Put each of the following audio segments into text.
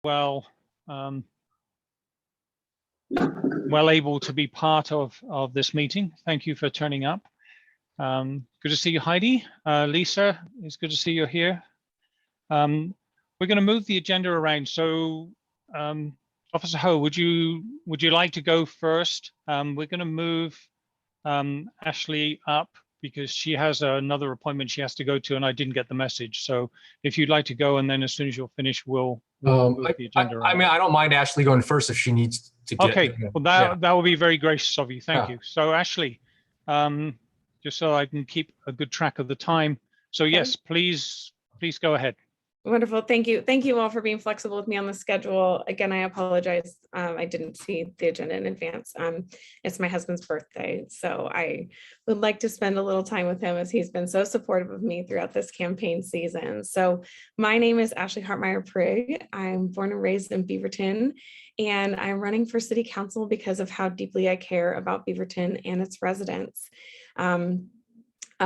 well able to be part of this meeting. Thank you for turning up. Good to see you, Heidi. Lisa, it's good to see you here. We're going to move the agenda around. So, Officer Ho, would you like to go first? We're going to move Ashley up because she has another appointment she has to go to, and I didn't get the message. So, if you'd like to go, and then as soon as you're finished, we'll move the agenda around. I mean, I don't mind Ashley going first if she needs to get. Okay, well, that will be very gracious of you. Thank you. So, Ashley, just so I can keep a good track of the time. So, yes, please go ahead. Wonderful. Thank you. Thank you all for being flexible with me on the schedule. Again, I apologize. I didn't see the agenda in advance. It's my husband's birthday, so I would like to spend a little time with him as he's been so supportive of me throughout this campaign season. So my name is Ashley Hartmeier-Prigg. I'm born and raised in Beaverton, and I'm running for city council because of how deeply I care about Beaverton and its residents.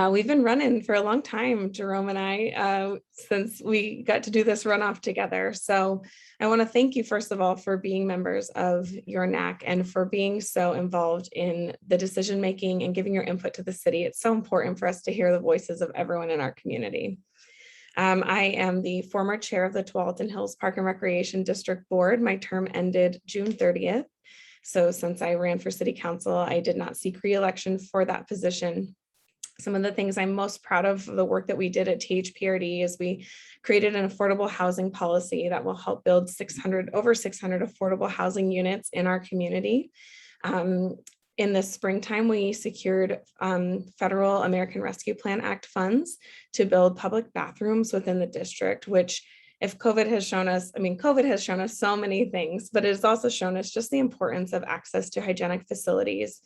We've been running for a long time, Jerome and I, since we got to do this runoff together. So I want to thank you, first of all, for being members of your NAC and for being so involved in the decision making and giving your input to the city. It's so important for us to hear the voices of everyone in our community. I am the former chair of the Tualatin Hills Park and Recreation District Board. My term ended June 30th. So since I ran for city council, I did not seek re-election for that position. Some of the things I'm most proud of the work that we did at THPRD is we created an affordable housing policy that will help build over 600 affordable housing units in our community. In the springtime, we secured federal American Rescue Plan Act funds to build public bathrooms within the district, which if COVID has shown us, I mean, COVID has shown us so many things, but it has also shown us just the importance of access to hygienic facilities.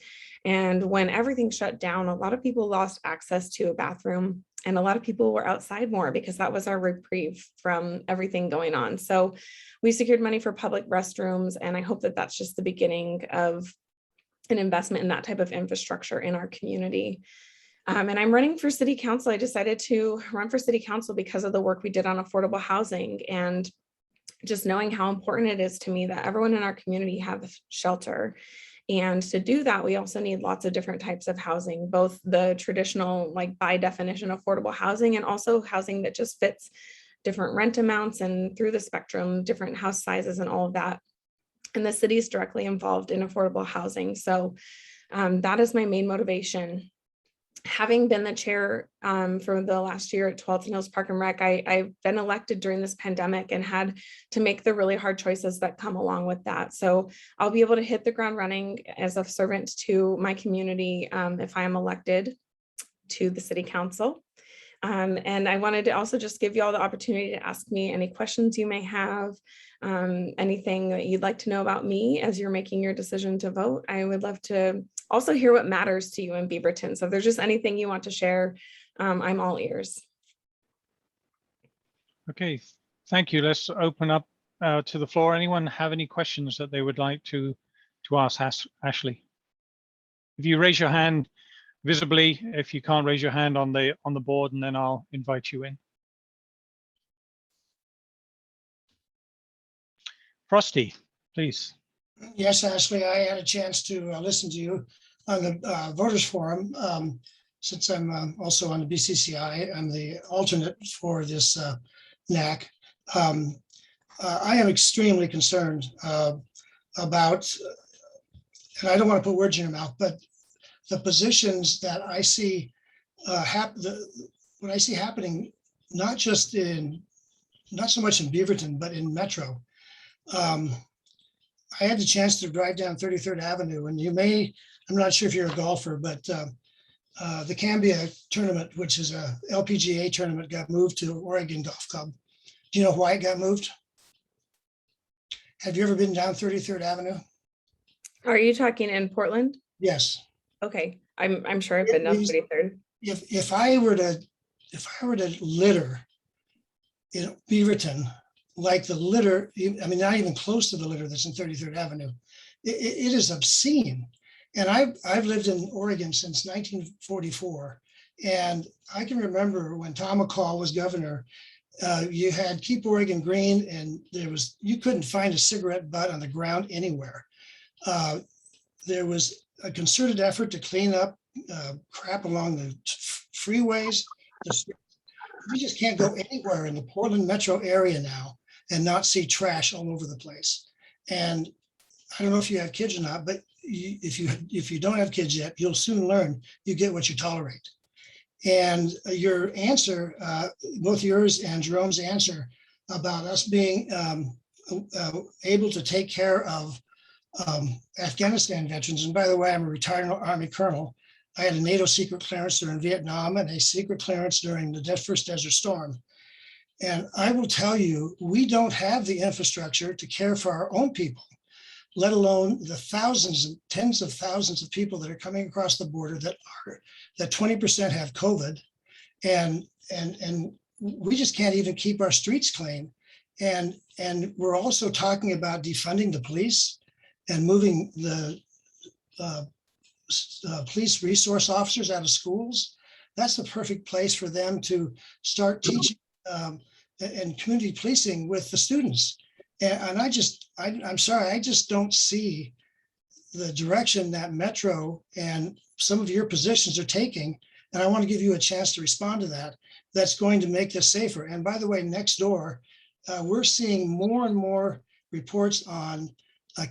And when everything shut down, a lot of people lost access to a bathroom, and a lot of people were outside more because that was our reprieve from everything going on. So we secured money for public restrooms, and I hope that that's just the beginning of an investment in that type of infrastructure in our community. And I'm running for city council. I decided to run for city council because of the work we did on affordable housing and just knowing how important it is to me that everyone in our community have shelter. And to do that, we also need lots of different types of housing, both the traditional, like by definition, affordable housing, and also housing that just fits different rent amounts and through the spectrum, different house sizes and all of that. And the city is directly involved in affordable housing. So that is my main motivation. Having been the chair for the last year at Tualatin Hills Park and Rec, I've been elected during this pandemic and had to make the really hard choices that come along with that. So I'll be able to hit the ground running as a servant to my community if I am elected to the city council. And I wanted to also just give you all the opportunity to ask me any questions you may have, anything that you'd like to know about me as you're making your decision to vote. I would love to also hear what matters to you in Beaverton. So if there's just anything you want to share, I'm all ears. Okay, thank you. Let's open up to the floor. Anyone have any questions that they would like to ask Ashley? If you raise your hand visibly, if you can't raise your hand on the board, and then I'll invite you in. Frosty, please. Yes, Ashley, I had a chance to listen to you on the voters forum. Since I'm also on the BCCI, I'm the alternate for this NAC. I am extremely concerned about, and I don't want to put words in your mouth, but the positions that I see what I see happening, not so much in Beaverton, but in Metro. I had the chance to drive down 33rd Avenue, and I'm not sure if you're a golfer, but the Cambia tournament, which is a LPGA tournament, got moved to Oregon Golf Club. Do you know why it got moved? Have you ever been down 33rd Avenue? Are you talking in Portland? Yes. Okay, I'm sure I've been down 33rd. If I were to litter in Beaverton, like the litter, I mean, not even close to the litter that's in 33rd Avenue, it is obscene. And I've lived in Oregon since 1944, and I can remember when Tom McCall was governor, you had Keep Oregon Green, and you couldn't find a cigarette butt on the ground anywhere. There was a concerted effort to clean up crap along the freeways. We just can't go anywhere in the Portland metro area now and not see trash all over the place. And I don't know if you have kids or not, but if you don't have kids yet, you'll soon learn you get what you tolerate. And your answer, both yours and Jerome's answer about us being able to take care of Afghanistan veterans. And by the way, I'm a retired Army colonel. I had a NATO secret clearance during Vietnam and a secret clearance during the first Desert Storm. And I will tell you, we don't have the infrastructure to care for our own people, let alone the thousands and tens of thousands of people that are coming across the border that 20% have COVID. And we just can't even keep our streets clean. And we're also talking about defunding the police and moving the police resource officers out of schools. That's the perfect place for them to start teaching and community policing with the students. And I'm sorry, I just don't see the direction that Metro and some of your positions are taking. And I want to give you a chance to respond to that. That's going to make this safer. And by the way, next door, we're seeing more and more reports on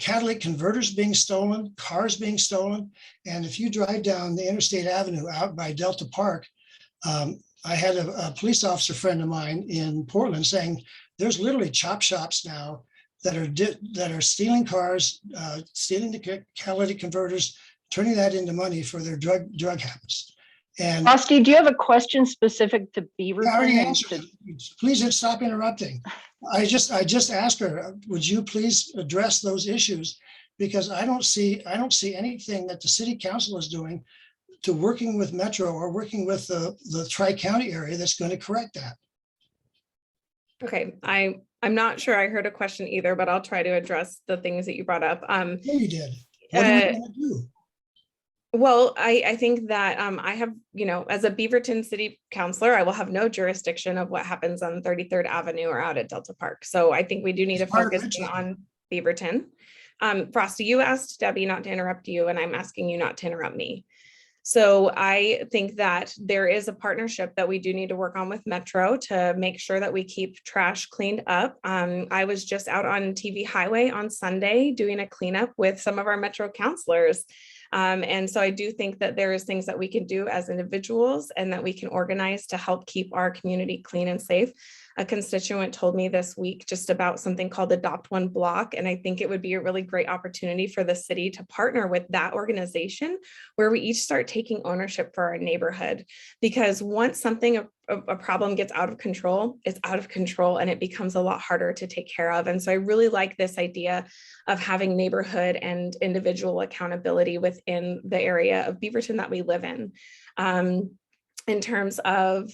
catalytic converters being stolen, cars being stolen. And if you drive down the Interstate Avenue out by Delta Park, I had a police officer friend of mine in Portland saying there's literally chop shops now that are stealing cars, stealing the catalytic converters, turning that into money for their drug habits. And Frosty, do you have a question specific to Beaverton? I already answered. Please stop interrupting. I just asked her, would you please address those issues? Because I don't see anything that the city council is doing to working with Metro or working with the Tri-County area that's going to correct that. Okay, I'm not sure I heard a question either, but I'll try to address the things that you brought up. Yeah, you did. What are we going to do? Well, I think that I have, as a Beaverton city councilor, I will have no jurisdiction of what happens on 33rd Avenue or out at Delta Park. So I think we do need to focus on Beaverton. Frosty, you asked Debbie not to interrupt you, and I'm asking you not to interrupt me. So I think that there is a partnership that we do need to work on with Metro to make sure that we keep trash cleaned up. I was just out on TV Highway on Sunday doing a cleanup with some of our Metro counselors. And so I do think that there is things that we can do as individuals and that we can organize to help keep our community clean and safe. A constituent told me this week just about something called Adopt One Block. And I think it would be a really great opportunity for the city to partner with that organization where we each start taking ownership for our neighborhood. Because once something, a problem gets out of control, it's out of control and it becomes a lot harder to take care of. And so I really like this idea of having neighborhood and individual accountability within the area of Beaverton that we live in. In terms of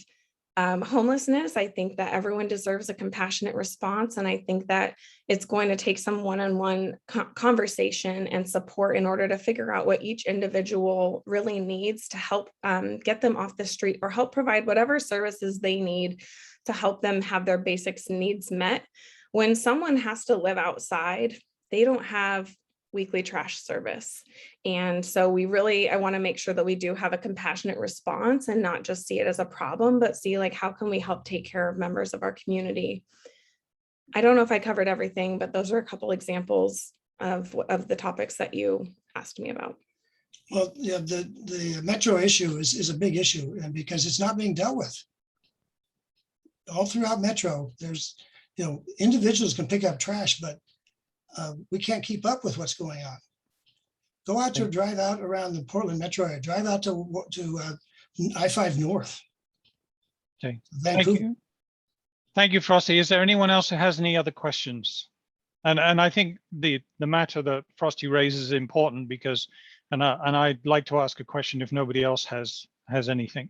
homelessness, I think that everyone deserves a compassionate response. And I think that it's going to take some one-on-one conversation and support in order to figure out what each individual really needs to help get them off the street or help provide whatever services they need to help them have their basic needs met. When someone has to live outside, they don't have weekly trash service. And so I want to make sure that we do have a compassionate response and not just see it as a problem, but see how can we help take care of members of our community. I don't know if I covered everything, but those are a couple examples of the topics that you asked me about. Well, yeah, the Metro issue is a big issue, and because it's not being dealt with. All throughout Metro, there's, individuals can pick up trash, but we can't keep up with what's going on. Go out to drive out around the Portland metro area, drive out to I-5 North. Okay, Vancouver. thank you. Thank you, Frosty. Is there anyone else who has any other questions? And I think the matter that Frosty raises is important because, and I'd like to ask a question if nobody else has anything.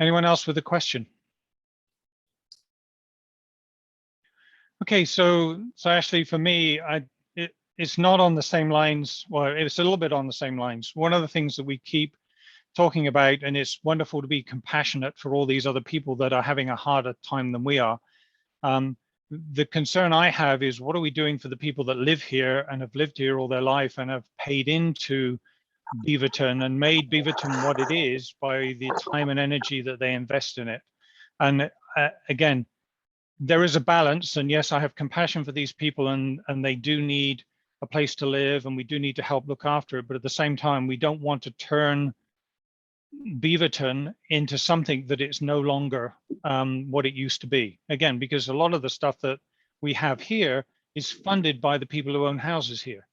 Anyone else with a question? Okay, so actually for me, it's not on the same lines. Well, it's a little bit on the same lines. One of the things that we keep talking about, and it's wonderful to be compassionate for all these other people that are having a harder time than we are. The concern I have is, what are we doing for the people that live here and have lived here all their life and have paid into Beaverton and made Beaverton what it is by the time and energy that they invest in it? And again, there is a balance, and yes, I have compassion for these people, and they do need a place to live, and we do need to help look after it. But at the same time, we don't want to turn Beaverton into something that it's no longer what it used to be. Again, because a lot of the stuff that we have here is funded by the people who own houses here.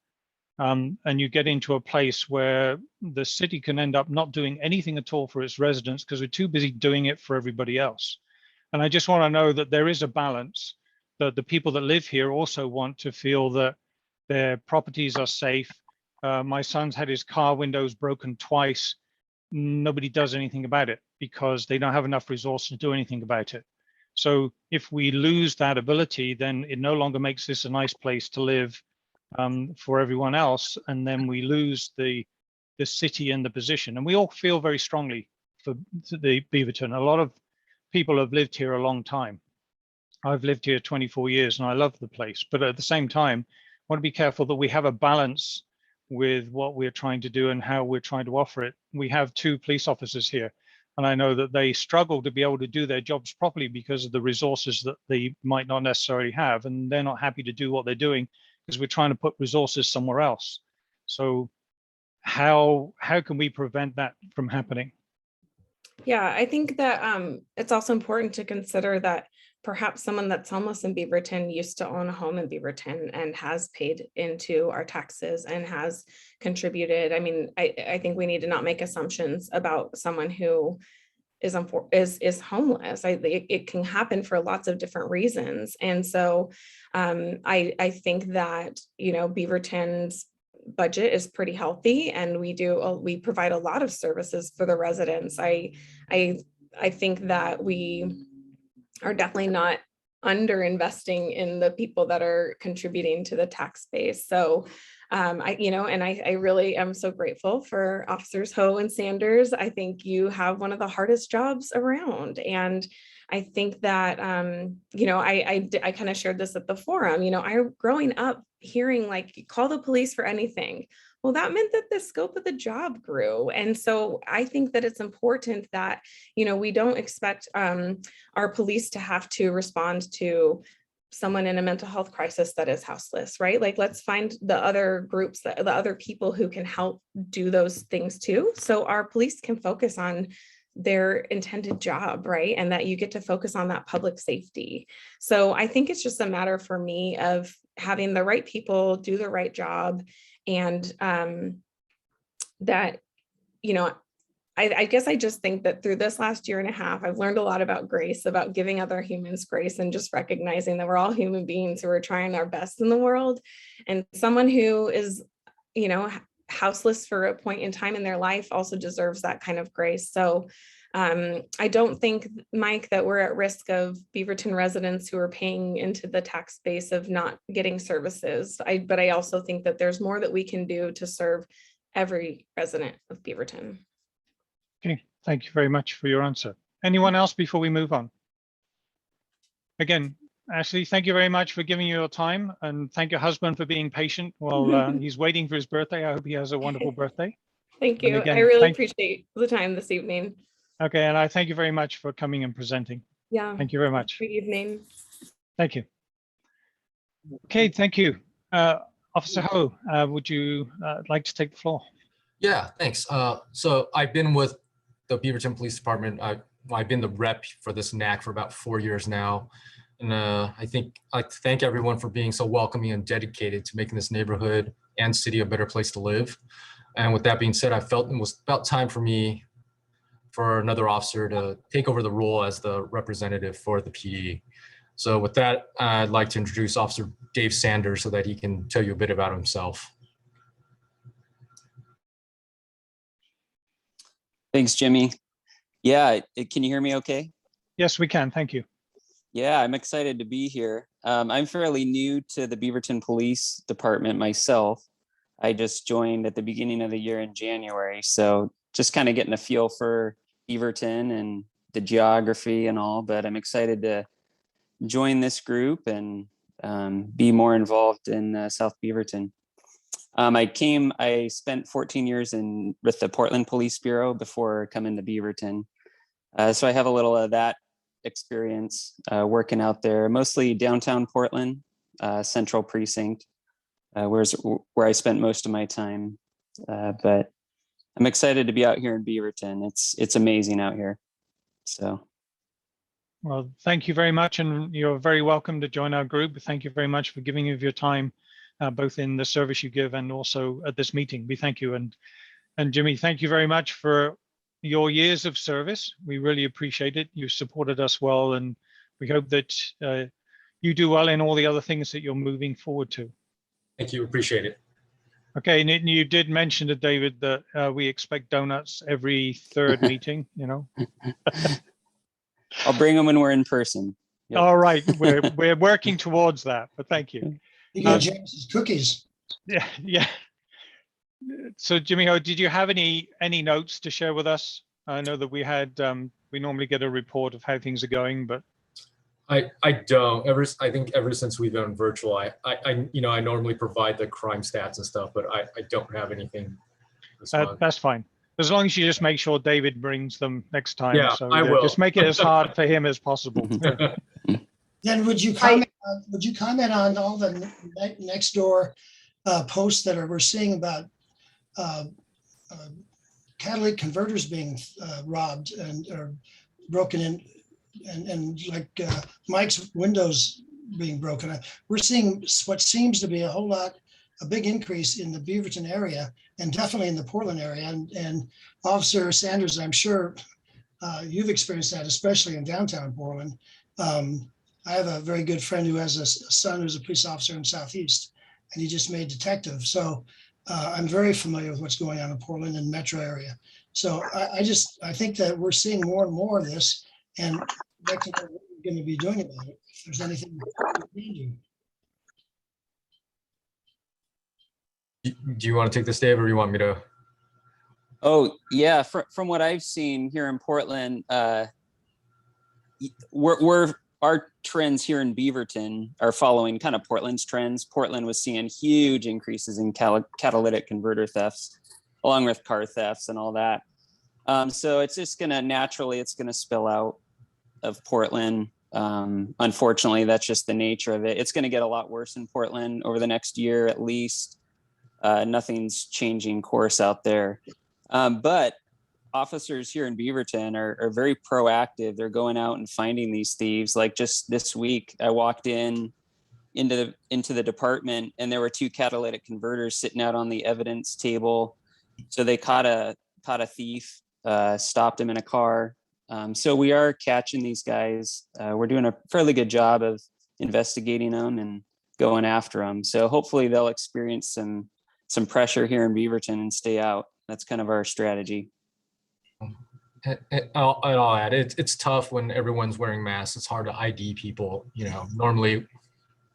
And you get into a place where the city can end up not doing anything at all for its residents because we're too busy doing it for everybody else. And I just want to know that there is a balance, that the people that live here also want to feel that their properties are safe. My son's had his car windows broken twice. Nobody does anything about it because they don't have enough resources to do anything about it. So if we lose that ability, then it no longer makes this a nice place to live for everyone else. And then we lose the city and the position. And we all feel very strongly for the Beaverton. A lot of people have lived here a long time. I've lived here 24 years and I love the place. But at the same time, I want to be careful that we have a balance with what we're trying to do and how we're trying to offer it. We have 2 police officers here, and I know that they struggle to be able to do their jobs properly because of the resources that they might not necessarily have, and they're not happy to do what they're doing because we're trying to put resources somewhere else. So how can we prevent that from happening? Yeah, I think that it's also important to consider that perhaps someone that's homeless in Beaverton used to own a home in Beaverton and has paid into our taxes and has contributed. I mean, I think we need to not make assumptions about someone who is homeless. It can happen for lots of different reasons. And so I think that, Beaverton's budget is pretty healthy, and we provide a lot of services for the residents. I think that we are definitely not under investing in the people that are contributing to the tax base. So I really am so grateful for Officers Ho and Sanders. I think you have one of the hardest jobs around. And I think that, I kind of shared this at the forum, growing up hearing like, call the police for anything. Well, that meant that the scope of the job grew. And so I think that it's important that, we don't expect our police to have to respond to someone in a mental health crisis that is houseless, right? Like, let's find the other groups, the other people who can help do those things too. So our police can focus on their intended job, right? And that you get to focus on that public safety. So I think it's just a matter for me of having the right people do the right job. And that, I guess I just think that through this last year and a half, I've learned a lot about grace, about giving other humans grace, and just recognizing that we're all human beings who are trying our best in the world. And someone who is, houseless for a point in time in their life also deserves that kind of grace. So I don't think, Mike, that we're at risk of Beaverton residents who are paying into the tax base of not getting services. But I also think that there's more that we can do to serve every resident of Beaverton. Okay, thank you very much for your answer. Anyone else before we move on? Again, Ashley, thank you very much for giving your time, and thank your husband for being patient while he's waiting for his birthday. I hope he has a wonderful birthday. Thank you. Again, I really appreciate the time this evening. Okay, and I thank you very much for coming and presenting. Yeah. Thank you very much. Good evening. Thank you. Okay, thank you. Officer Ho, would you like to take the floor? Yeah, thanks. So I've been with the Beaverton Police Department. I've been the rep for this NAC for about 4 years now. And I think I'd like to thank everyone for being so welcoming and dedicated to making this neighborhood and city a better place to live. And with that being said, I felt it was about time for another officer to take over the role as the representative for the PD. So with that, I'd like to introduce Officer Dave Sanders so that he can tell you a bit about himself. Thanks, Jimmy. Yeah, can you hear me okay? Yes, we can. Thank you. Yeah, I'm excited to be here. I'm fairly new to the Beaverton Police Department myself. I just joined at the beginning of the year in January. So just kind of getting a feel for Beaverton and the geography and all, but I'm excited to join this group and be more involved in South Beaverton. I spent 14 years with the Portland Police Bureau before coming to Beaverton. So I have a little of that experience working out there, mostly downtown Portland, Central Precinct, where I spent most of my time. But I'm excited to be out here in Beaverton. It's amazing out here. So. Well, thank you very much, and you're very welcome to join our group. Thank you very much for giving of your time, both in the service you give and also at this meeting. We thank you, and Jimmy, thank you very much for your years of service. We really appreciate it. You supported us well, and we hope that you do well in all the other things that you're moving forward to. Thank you. Appreciate it. Okay, and you did mention to David that we expect donuts every third meeting, you know. I'll bring them when we're in person. Yep. All right, we're working towards that, but thank you. You got James's cookies. Yeah. So Jimmy, did you have any notes to share with us? I know that we normally get a report of how things are going, but I don't. I think ever since we've been virtual, I normally provide the crime stats and stuff, but I don't have anything this month. That's fine. As long as you just make sure David brings them next time. Yeah, so I will. Just make it as hard for him as possible. Then would you comment on all the next door posts that we're seeing about catalytic converters being robbed or broken in, and like Mike's windows being broken? We're seeing what seems to be a big increase in the Beaverton area, and definitely in the Portland area. And Officer Sanders, I'm sure you've experienced that, especially in downtown Portland. I have a very good friend who has a son who's a police officer in Southeast, and he just made detective. So I'm very familiar with what's going on in Portland and metro area. So I think that we're seeing more and more of this, and I'd like to know what we're going to be doing about it. If there's anything we can do. Do you want to take this, Dave, or do you want me to? Oh yeah, from what I've seen here in Portland, our trends here in Beaverton are following kind of Portland's trends. Portland was seeing huge increases in catalytic converter thefts, along with car thefts and all that. So it's just naturally spill out of Portland. Unfortunately, that's just the nature of it. It's going to get a lot worse in Portland over the next year at least. Nothing's changing course out there. But officers here in Beaverton are very proactive. They're going out and finding these thieves. Like just this week, I walked into the department, and there were 2 catalytic converters sitting out on the evidence table. So they caught a thief, stopped him in a car. So we are catching these guys. We're doing a fairly good job of investigating them and going after them. So hopefully they'll experience some pressure here in Beaverton and stay out. That's kind of our strategy. I'll add, it's tough when everyone's wearing masks. It's hard to ID people. Normally,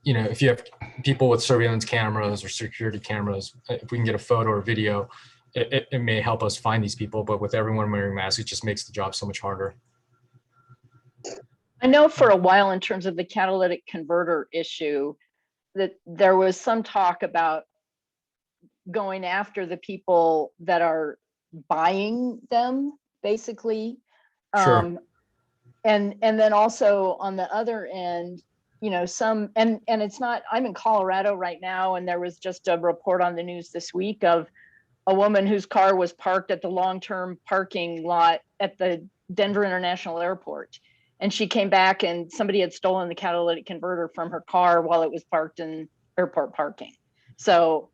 if you have people with surveillance cameras or security cameras, if we can get a photo or video, it may help us find these people. But with everyone wearing masks, it just makes the job so much harder. I know for a while, in terms of the catalytic converter issue, that there was some talk about going after the people that are buying them, basically. Sure. And then also on the other end, some, and it's not, I'm in Colorado right now, and there was just a report on the news this week of a woman whose car was parked at the long-term parking lot at the Denver International Airport. And she came back and somebody had stolen the catalytic converter from her car while it was parked in airport parking. So,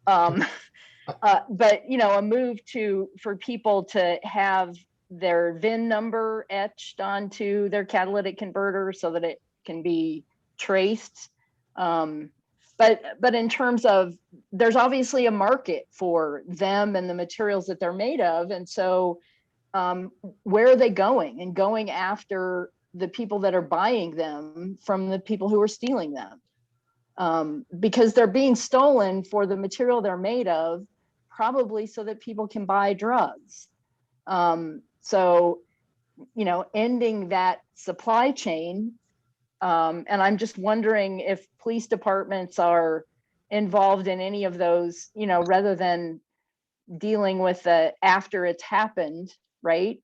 but a move for people to have their VIN number etched onto their catalytic converter so that it can be traced. But in terms of, there's obviously a market for them and the materials that they're made of. And so where are they going? And going after the people that are buying them from the people who are stealing them. Because they're being stolen for the material they're made of, probably so that people can buy drugs. So, ending that supply chain. And I'm just wondering if police departments are involved in any of those, rather than dealing with the after it's happened, right?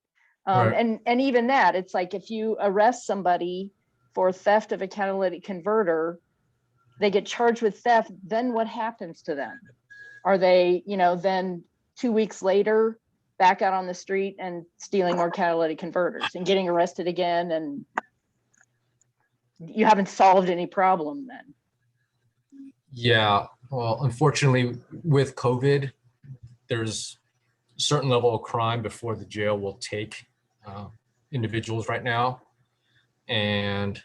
Right. And even that, it's like if you arrest somebody for theft of a catalytic converter, they get charged with theft, then what happens to them? Are they, then 2 weeks later back out on the street and stealing more catalytic converters and getting arrested again, and you haven't solved any problem then? Yeah, well, unfortunately, with COVID, there's a certain level of crime before the jail will take individuals right now. And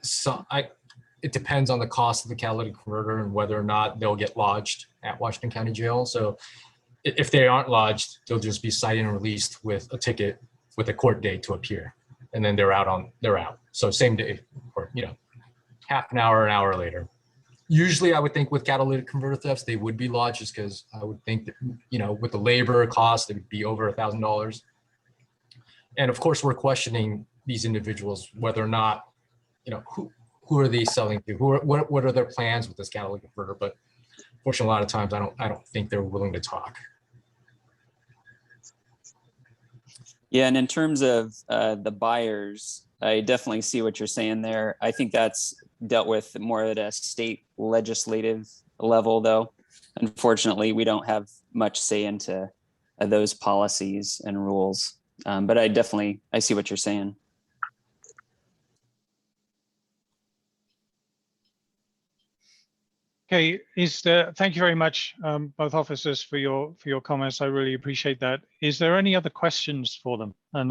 so it depends on the cost of the catalytic converter and whether or not they'll get lodged at Washington County Jail. So if they aren't lodged, they'll just be cited and released with a ticket with a court date to appear. And then they're out. So same day, or, half an hour later. Usually I would think with catalytic converter thefts, they would be lodged, just because I would think that, with the labor cost, it would be over $1,000. And of course, we're questioning these individuals, whether or not, who are they selling to? What are their plans with this catalytic converter? But fortunately, a lot of times I don't think they're willing to talk. Yeah, and in terms of the buyers, I definitely see what you're saying there. I think that's dealt with more at a state legislative level, though. Unfortunately, we don't have much say into those policies and rules. But I see what you're saying. Okay, thank you very much, both officers, for your comments. I really appreciate that. Is there any other questions for them? And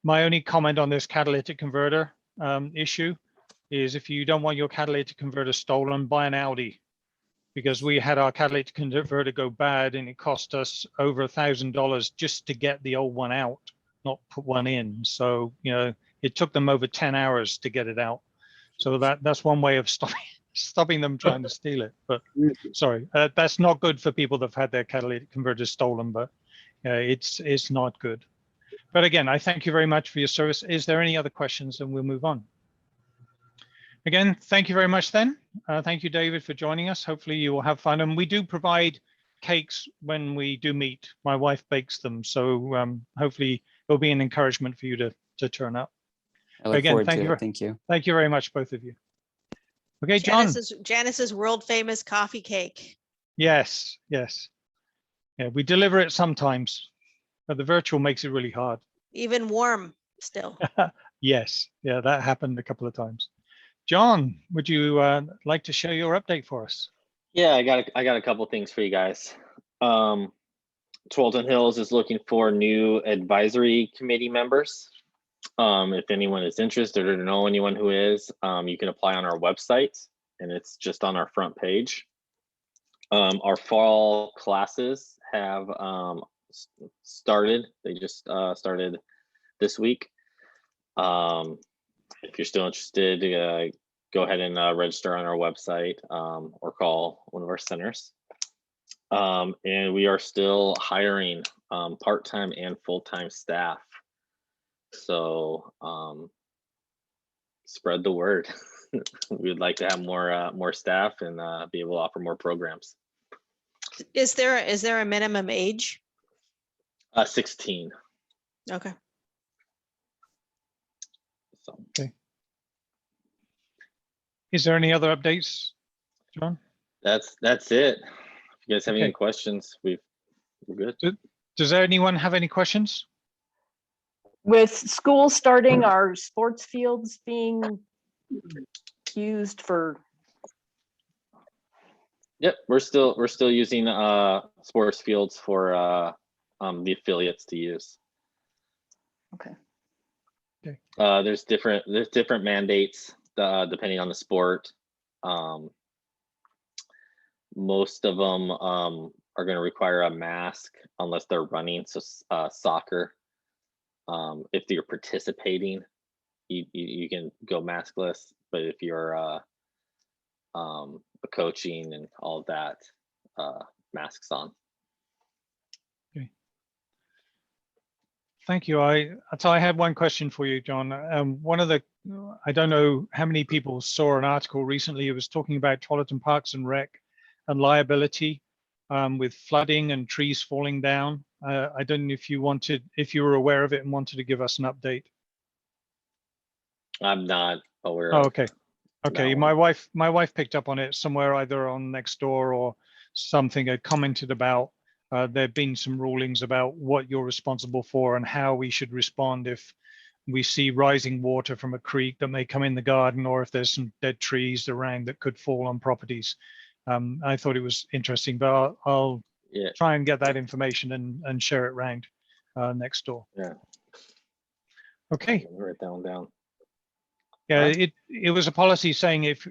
my only comment on this catalytic converter issue is, if you don't want your catalytic converter stolen, buy an Audi, because we had our catalytic converter go bad and it cost us over $1,000 just to get the old one out, not put one in. So, it took them over 10 hours to get it out. So that's one way of stopping them trying to steal it. But sorry, that's not good for people that've had their catalytic converters stolen, but it's not good. But again, I thank you very much for your service. Is there any other questions? And we'll move on. Again, thank you very much then. Thank you, David, for joining us. Hopefully you will have fun. And we do provide cakes when we do meet. My wife bakes them. So hopefully it'll be an encouragement for you to turn up. I look Again, forward thank to you. it. Thank you. Thank you very much, both of you. Okay, Jon. Janice's world famous coffee cake. Yes. Yeah, we deliver it sometimes, but the virtual makes it really hard. Even warm still. Yes. Yeah, that happened a couple of times. Jon, would you like to share your update for us? Yeah, I got a couple things for you guys. Tualatin Hills is looking for new advisory committee members. If anyone is interested or know anyone who is, you can apply on our website, and it's just on our front page. Our fall classes have started. They just started this week. If you're still interested, go ahead and register on our website or call one of our centers. And we are still hiring part-time and full-time staff. So spread the word. We'd like to have more staff and be able to offer more programs. Is there a minimum age? 16. Okay. So. Okay. Is there any other updates, Jon? That's it. If you guys have any Okay. questions, we're good. Does anyone have any questions? With school starting, are sports fields being used for? Yep, we're still using sports fields for the affiliates to use. Okay. There's different mandates depending on the sport. Most of them are going to require a mask unless they're running. So soccer, if you're participating, you can go maskless. But if you're coaching and all of that, masks on. Okay. Thank you. I had one question for you, John. I don't know how many people saw an article recently. It was talking about Tualatin Parks and Rec and liability with flooding and trees falling down. I don't know if you were aware of it and wanted to give us an update. I'm not aware Oh, of. okay. Okay. that My one. wife picked up on it somewhere, either on Nextdoor or something. Had commented about there have been some rulings about what you're responsible for and how we should respond if we see rising water from a creek that may come in the garden, or if there's some dead trees around that could fall on properties. I thought it was interesting, but I'll Yeah. try and get that information and share it around next door. Yeah. Okay. Let me write that one down. Yeah, Right. it was a policy saying if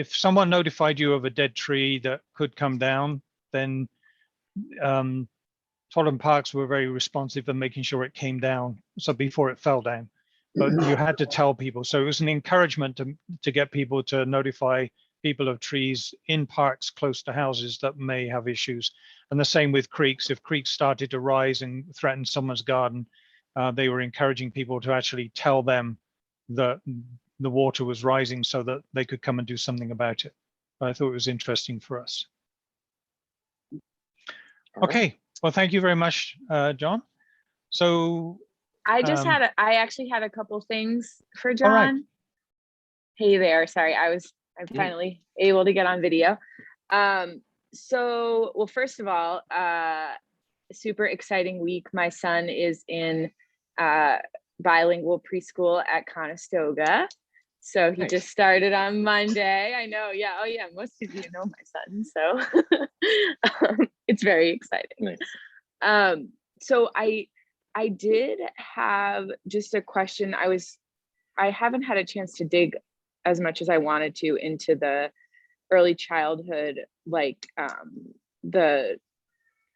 someone notified you of a dead tree that could come down, then Tualatin Parks were very responsive in making sure it came down, so before it fell down. But you had to tell people, so it was an encouragement to get people to notify people of trees in parks close to houses that may have issues. And the same with creeks. If creeks started to rise and threaten someone's garden, they were encouraging people to actually tell them that the water was rising so that they could come and do something about it. But I thought it was interesting for us. All right. Okay, well, thank you very much, John. So I actually had a couple things for John. All right. Hey there, sorry, I'm finally able to get on video. So, well, first of all, super exciting week. My son is in bilingual preschool at Conestoga. So he just started on Monday. I know, yeah. Oh yeah, most of you know my son, so it's very exciting. Nice. So I did have just a question. I haven't had a chance to dig as much as I wanted to into the early childhood, like the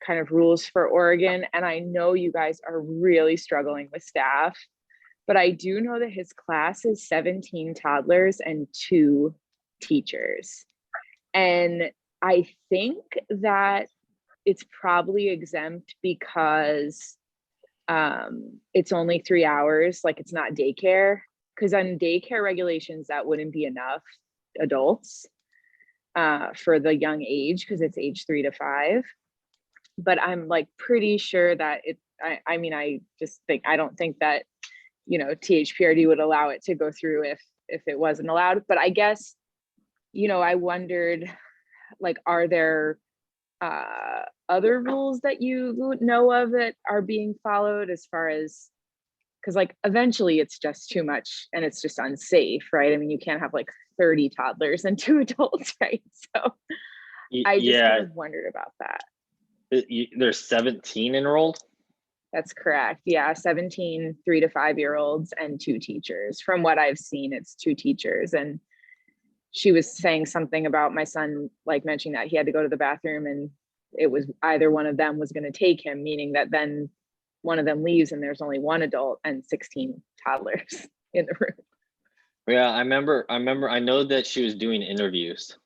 kind of rules for Oregon. And I know you guys are really struggling with staff, but I do know that his class is 17 toddlers and 2 teachers. And I think that it's probably exempt because it's only 3 hours, like it's not daycare. Because on daycare regulations, that wouldn't be enough adults for the young age, because it's age 3 to 5. But I'm like pretty sure that I mean, I just think, I don't think that, you know, THPRD would allow it to go through if it wasn't allowed. But I guess, you know, I wondered, like, are there other rules that you know of that are being followed, as far as, because like eventually it's just too much and it's just unsafe, right? I mean, you can't have like 30 toddlers and 2 adults, right? So I just kind of wondered about that. There's 17 enrolled? That's correct. Yeah, 17 3 to 5 year olds and 2 teachers. From what I've seen, it's 2 teachers. And she was saying something about my son, like mentioning that he had to go to the bathroom and it was either one of them was going to take him, meaning that then one of them leaves and there's only 1 adult and 16 toddlers in the room. Yeah, I know that she was doing interviews.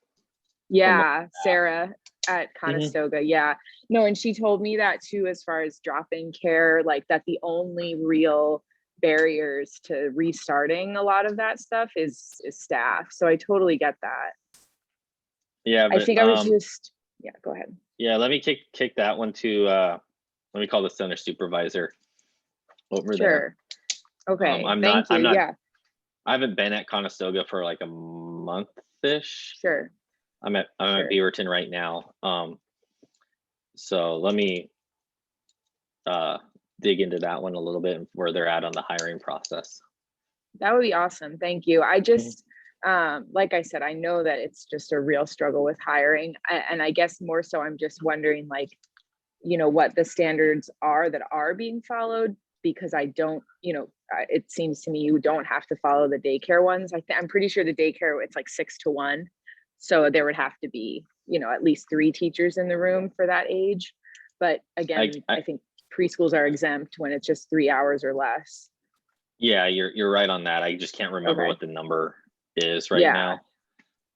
Yeah, Sarah at Conestoga. Yeah, no, and she told me that too, as far as drop-in care, like that the only real barriers to restarting a lot of that stuff is staff. So I totally get that. Yeah, but, I think I was just, yeah, go ahead. Yeah, let me kick that one to let me call the center supervisor over there. Sure. Okay. I'm not. Yeah. I haven't been at Conestoga for like a month-ish. Sure. I'm at Beaverton right now. So let me dig into that one a little bit and where they're at on the hiring process. That would be awesome. Thank you. I just, like I said, I know that it's just a real struggle with hiring. And I guess more so, I'm just wondering, like, you know, what the standards are that are being followed, because I don't, you know, it seems to me you don't have to follow the daycare ones. I'm pretty sure the daycare, it's like 6 to 1. So there would have to be, you know, at least 3 teachers in the room for that age. But again, I think preschools are exempt when it's just 3 hours or less. Yeah, you're right on that. I just can't remember what the number is right now.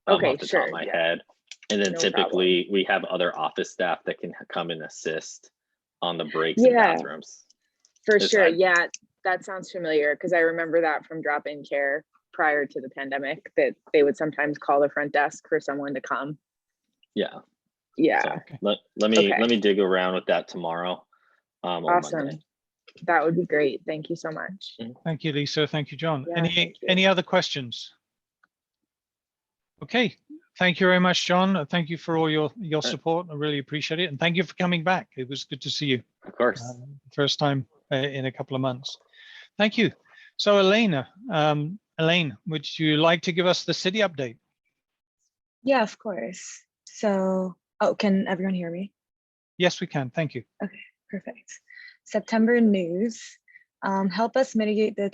Okay, off the top of my head. And then typically we have other office staff that can come and assist on the breaks and bathrooms. For It's sure. hard. Yeah, that sounds familiar because I remember that from drop-in care prior to the pandemic, that they would sometimes call the front desk for someone to come. Yeah. Yeah. So let me Okay. dig around with that tomorrow. Or Awesome. Monday. That would be great. Thank you so much. Thank you, Lisa. Thank you, John. Yeah, thank you. Any other questions? Okay. Thank you very much, John. Thank you for all your support. I really appreciate it. And thank you for coming back. It was good to see you. Of course. First time in a couple of months. Thank you. So Elena, Elaine, would you like to give us the city update? Yeah, of course. So, oh, can everyone hear me? Yes, we can. Thank you. Okay, perfect. September news. Help us mitigate the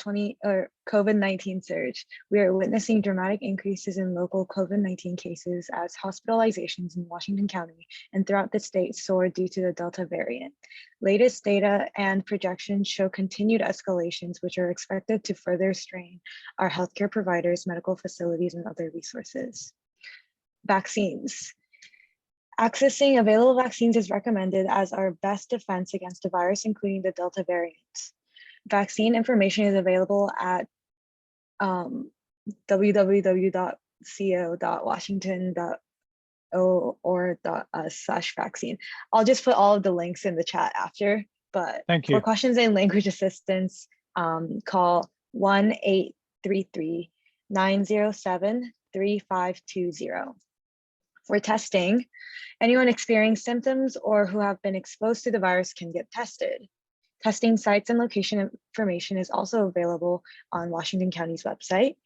COVID-19 surge. We are witnessing dramatic increases in local COVID-19 cases as hospitalizations in Washington County and throughout the state soar due to the Delta variant. Latest data and projections show continued escalations, which are expected to further strain our healthcare providers, medical facilities, and other resources. Vaccines. Accessing available vaccines is recommended as our best defense against the virus, including the Delta variant. Vaccine information is available at www.co.washington.or/vaccine. I'll just put all of the links in the chat after, but Thank you. for questions and language assistance, call 1-833-907-3520. For testing, anyone experiencing symptoms or who have been exposed to the virus can get tested. Testing sites and location information is also available on Washington County's website.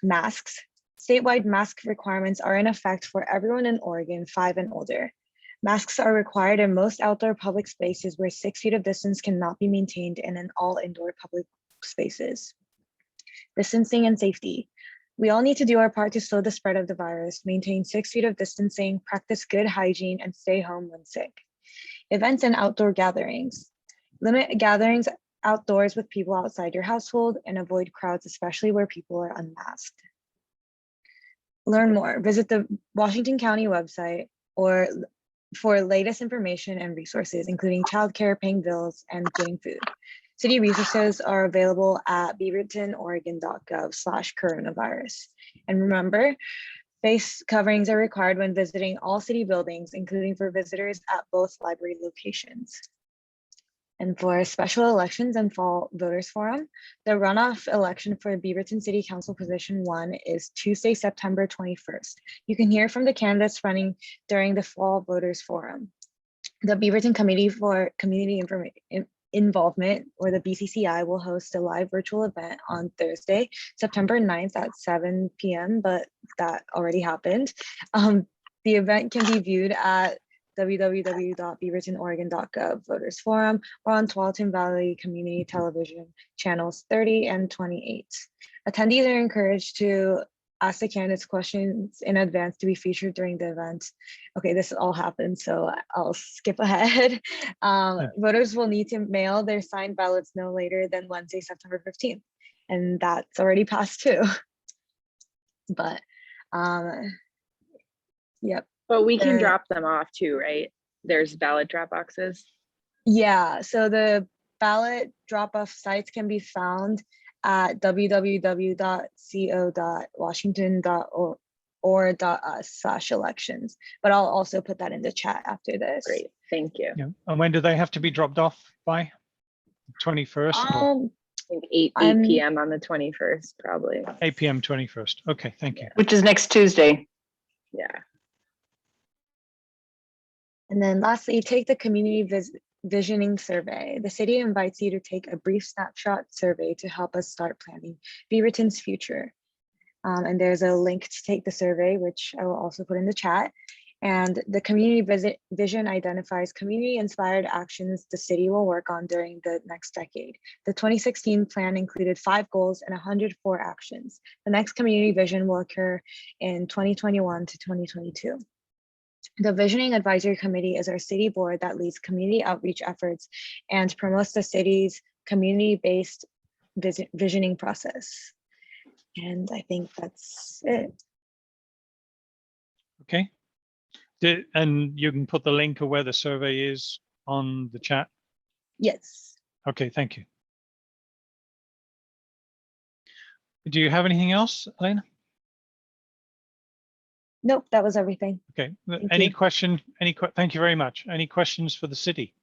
Masks. Statewide mask requirements are in effect for everyone in Oregon 5 and older. Masks are required in most outdoor public spaces where 6 feet of distance cannot be maintained and in all indoor public spaces. Distancing and safety. We all need to do our part to slow the spread of the virus, maintain 6 feet of distancing, practice good hygiene, and stay home when sick. Events and outdoor gatherings. Limit gatherings outdoors with people outside your household and avoid crowds, especially where people are unmasked. Learn more. Visit the Washington County website or for latest information and resources, including childcare, paying bills, and getting food. City resources are available at beavertonoregon.gov/coronavirus. And remember, face coverings are required when visiting all city buildings, including for visitors at both library locations. And for special elections and fall voters forum, the runoff election for Beaverton City Council position 1 is Tuesday, September 21st. You can hear from the candidates running during the fall voters forum. The Beaverton Committee for Community Involvement, or the BCCI, will host a live virtual event on Thursday, September 9th at 7 p.m., but that already happened. The event can be viewed at www.beavertonoregon.gov voters forum or on Tualatin Valley Community Television channels 30 and 28. Attendees are encouraged to ask the candidates questions in advance to be featured during the event. Okay, this all happened, so I'll skip ahead. Voters will need to mail their signed ballots no later than Wednesday, September 15th. And that's already passed too. But, yep. But we can drop them off too, right? There's ballot drop boxes. Yeah, so the ballot drop-off sites can be found at www.co.washington.or.us/elections. But I'll also put that in the chat after this. Great, thank you. Yeah. And when do they have to be dropped off by? 21st? I think 8 p.m. on the 21st, probably. 8 p.m. 21st. Okay, thank you. Which is next Tuesday. Yeah. And then lastly, take the community visioning survey. The city invites you to take a brief snapshot survey to help us start planning Beaverton's future. And there's a link to take the survey, which I will also put in the chat. And the community vision identifies community-inspired actions the city will work on during the next decade. The 2016 plan included 5 goals and 104 actions. The next community vision will occur in 2021 to 2022. The Visioning Advisory Committee is our city board that leads community outreach efforts and promotes the city's community-based visioning process. And I think that's it. Okay. And you can put the link of where the survey is on the chat. Yes. Okay, thank you. Do you have anything else, Elena? Nope, that was everything. Okay. Thank Any you. question? Thank you very much. Any questions for the city?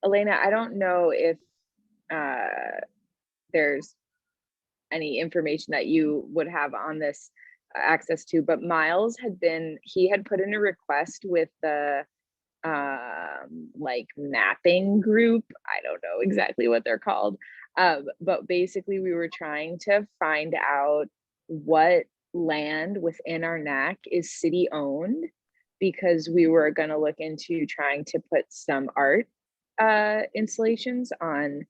Elena, I don't know if there's any information that you would have on this access to, but Miles he had put in a request with the like mapping group. I don't know exactly what they're called. But basically we were trying to find out what land within our NAC is city owned, because we were going to look into trying to put some art installations on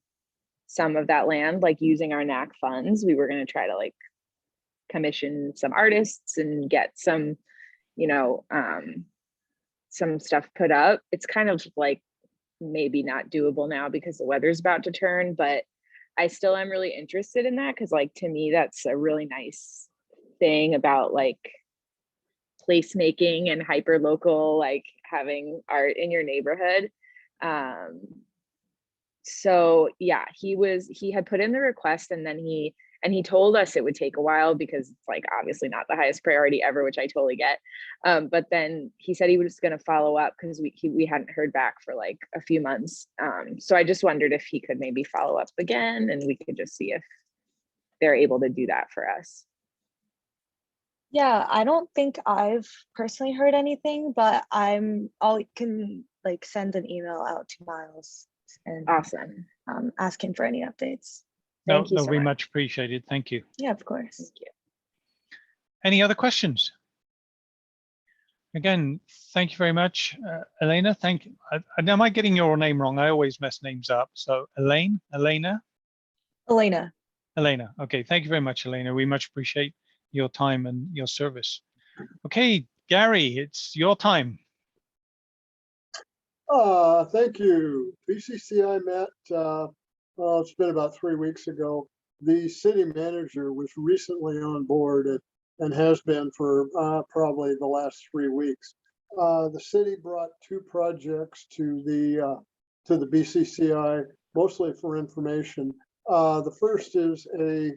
some of that land, like using our NAC funds. We were going to try to like commission some artists and get some, you know, some stuff put up. It's kind of like maybe not doable now because the weather's about to turn, but I still am really interested in that, because like to me that's a really nice thing about like placemaking and hyper local, like having art in your neighborhood. So yeah, he had put in the request, and then he told us it would take a while because it's like obviously not the highest priority ever, which I totally get. But then he said he was just going to follow up because we hadn't heard back for like a few months. So I just wondered if he could maybe follow up again, and we could just see if they're able to do that for us. Yeah, I don't think I've personally heard anything, but I'll can like send an email out to Miles and Awesome. Ask him for any updates. Thank you That'll so be much. much appreciated. Thank you. Yeah, of course. Thank you. Any other questions? Again, thank you very much, Elena. Thank you. Am I getting your name wrong? I always mess names up. So Elena. Okay, thank you very much, Elena. We much appreciate your time and your service. Okay, Gary, it's your time. Thank you. BCCI met, well, it's been about 3 weeks ago. The city manager was recently on board and has been for probably the last 3 weeks. The city brought 2 projects to the BCCI, mostly for information. The first is a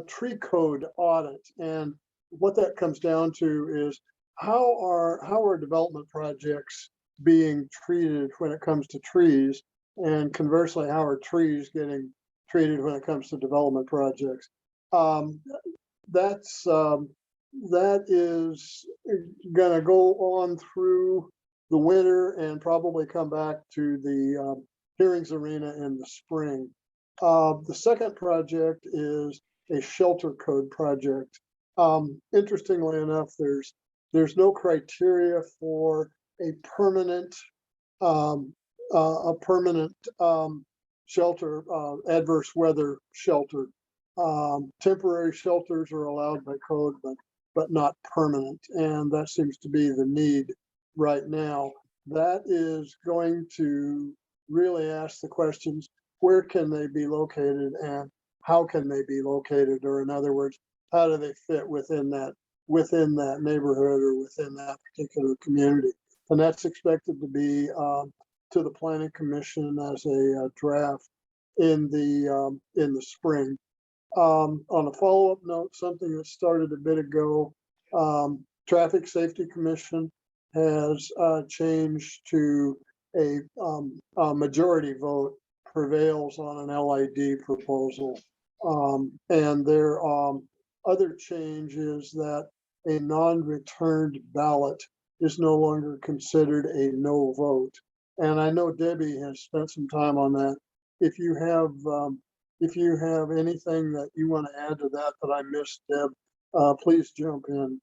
tree code audit, and what that comes down to is how are development projects being treated when it comes to trees, and conversely, how are trees getting treated when it comes to development projects. That is going to go on through the winter and probably come back to the hearings arena in the spring. The second project is a shelter code project. Interestingly enough, there's no criteria for a permanent shelter, adverse weather shelter. Temporary shelters are allowed by code, but not permanent, and that seems to be the need right now. That is going to really ask the questions: where can they be located, and how can they be located? Or in other words, how do they fit within that neighborhood or within that particular community? And that's expected to be to the Planning Commission as a draft in the spring. On a follow-up note, something that started a bit ago, Traffic Safety Commission has changed to a majority vote prevails on an LID proposal. And their other change is that a non-returned ballot is no longer considered a no vote. And I know Debbie has spent some time on that. If you have anything that you want to add to that I missed, Deb, please jump in.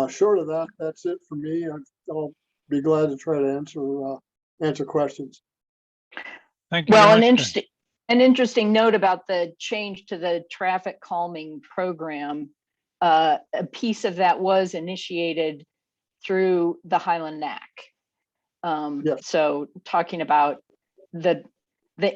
Short of that, that's it for me. I'll be glad to try to answer questions. Thank you. Well, very much, an interesting note about the change to the traffic calming program. A piece of that was initiated through the Highland NAC. Yes. So talking about the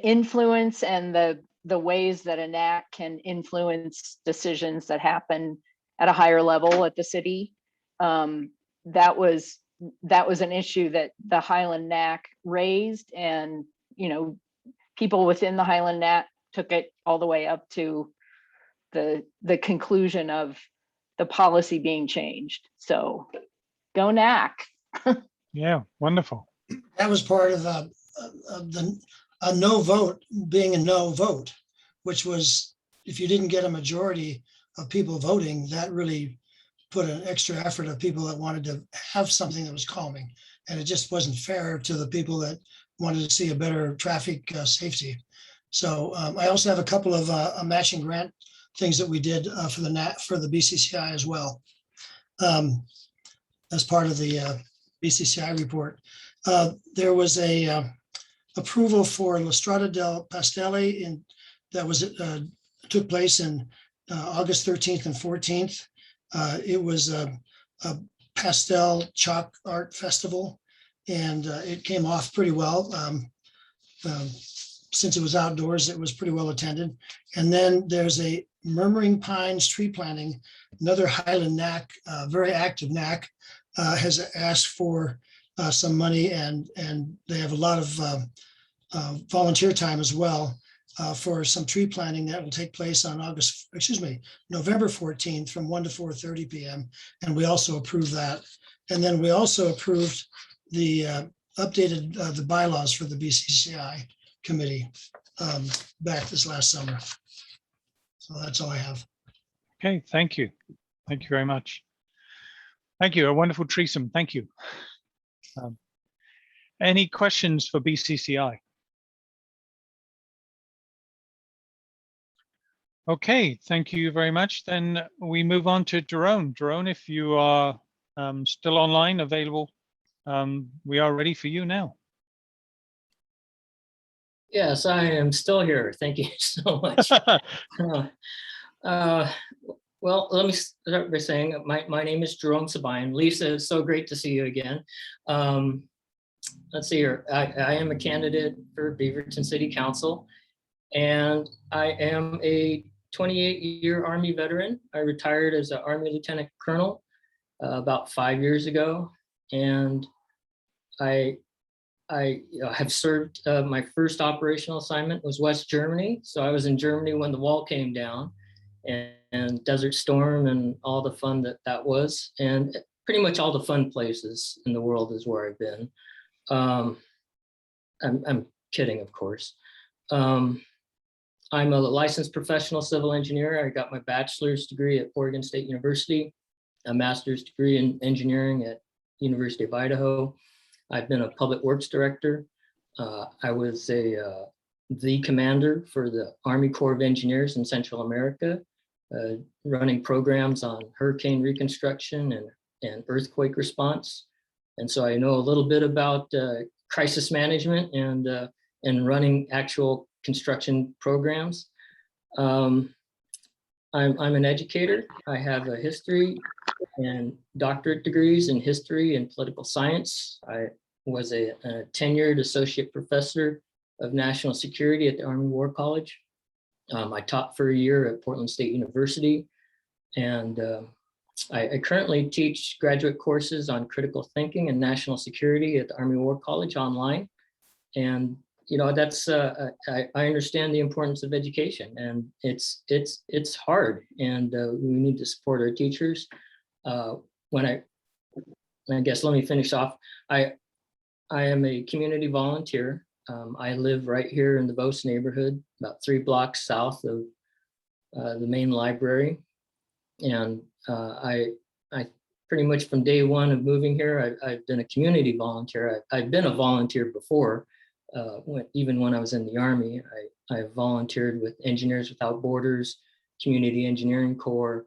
influence and the ways that a NAC can influence decisions that happen at a higher level at the city. That was that was an issue that the Highland NAC raised, and, you know, people within the Highland NAC took it all the way up to the conclusion of the policy being changed. So go NAC. Yeah, wonderful. That was part of a no vote being a no vote, which was, if you didn't get a majority of people voting, that really put an extra effort of people that wanted to have something that was calming. And it just wasn't fair to the people that wanted to see a better traffic safety. So I also have a couple of matching grant things that we did for the BCCI as well, as part of the BCCI report. There was a approval for La Strada del Pastelli that was took place in August 13th and 14th. It was a pastel chalk art festival, and it came off pretty well. Since it was outdoors, it was pretty well attended. And then there's a Murmuring Pines tree planting. Another Highland NAC, very active NAC, has asked for some money, and they have a lot of volunteer time as well for some tree planting that will take place on November 14th from 1 to 4:30 p.m. And we also approved that. And then we also approved the updated the bylaws for the BCCI committee back this last summer. So that's all I have. Okay, thank you. Thank you very much. Thank you. A wonderful threesome. Thank you. Any questions for BCCI? Okay, thank you very much. Then we move on to Jerome. Jerome, if you are still online, available, we are ready for you now. Yes, I am still here. Thank you so much. Well, let me start by saying my name is Jerome Sibayan. Lisa, it's so great to see you again. Let's see here. I am a candidate for Beaverton City Council, and I am a 28-year Army veteran. I retired as an Army Lieutenant Colonel about 5 years ago, and I have served. My first operational assignment was West Germany, so I was in Germany when the wall came down, and Desert Storm and all the fun that was, and pretty much all the fun places in the world is where I've been. I'm kidding, of course. I'm a licensed professional civil engineer. I got my bachelor's degree at Oregon State University, a master's degree in engineering at University of Idaho. I've been a public works director. I was the commander for the Army Corps of Engineers in Central America, running programs on hurricane reconstruction and earthquake response. And so I know a little bit about crisis management and running actual construction programs. I'm an educator. I have a history and doctorate degrees in history and political science. I was a tenured associate professor of national security at the Army War College. I taught for a year at Portland State University, and I currently teach graduate courses on critical thinking and national security at the Army War College online. And you know, that's I understand the importance of education, and it's hard, and we need to support our teachers. I guess let me finish off. I am a community volunteer. I live right here in the Vos neighborhood, about 3 blocks south of the main library. And I pretty much from day one of moving here, I've been a community volunteer. I've been a volunteer before, even when I was in the Army. I volunteered with Engineers Without Borders, Community Engineering Corps,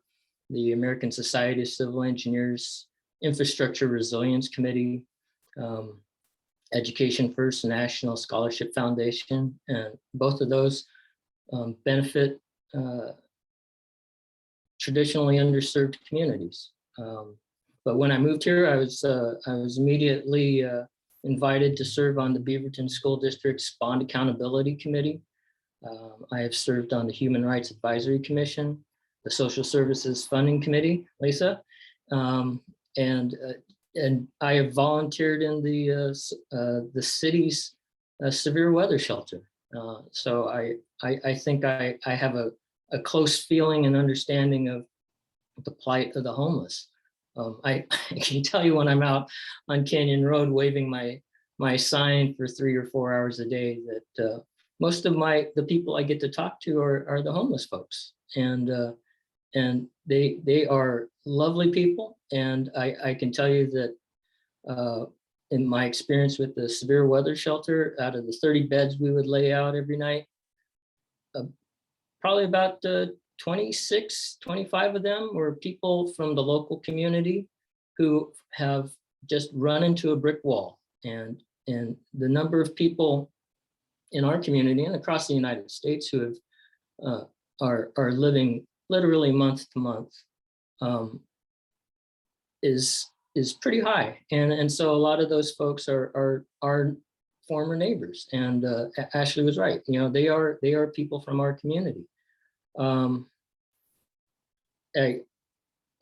the American Society of Civil Engineers, Infrastructure Resilience Committee, Education First National Scholarship Foundation, and both of those benefit traditionally underserved communities. But when I moved here, I was immediately invited to serve on the Beaverton School District's Bond Accountability Committee. I have served on the Human Rights Advisory Commission, the Social Services Funding Committee, Lisa, and and I have volunteered in the city's severe weather shelter. So I think I have a close feeling and understanding of the plight of the homeless. I can tell you when I'm out on Canyon Road waving my sign for 3 or 4 hours a day that most of the people I get to talk to are the homeless folks, and they are lovely people. And I can tell you that in my experience with the severe weather shelter, out of the 30 beds we would lay out every night, probably about 26, 25 of them were people from the local community who have just run into a brick wall. And the number of people in our community and across the United States who have are living literally month to month is pretty high. And so a lot of those folks are former neighbors. And Ashley was right. You know, they are people from our community.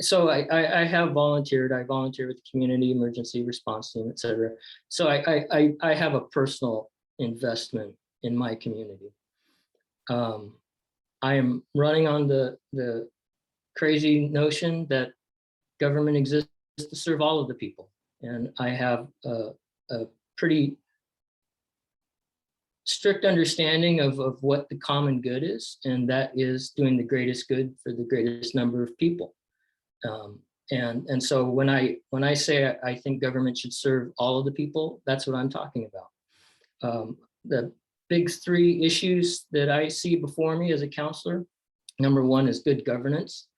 So I have volunteered. I volunteer with the community emergency response team, et cetera. So I have a personal investment in my community. I am running on the crazy notion that government exists to serve all of the people. And I have a pretty strict understanding of what the common good is, and that is doing the greatest good for the greatest number of people. And so when I say I think government should serve all of the people, that's what I'm talking about. The big 3 issues that I see before me as a counselor, number 1 is good governance.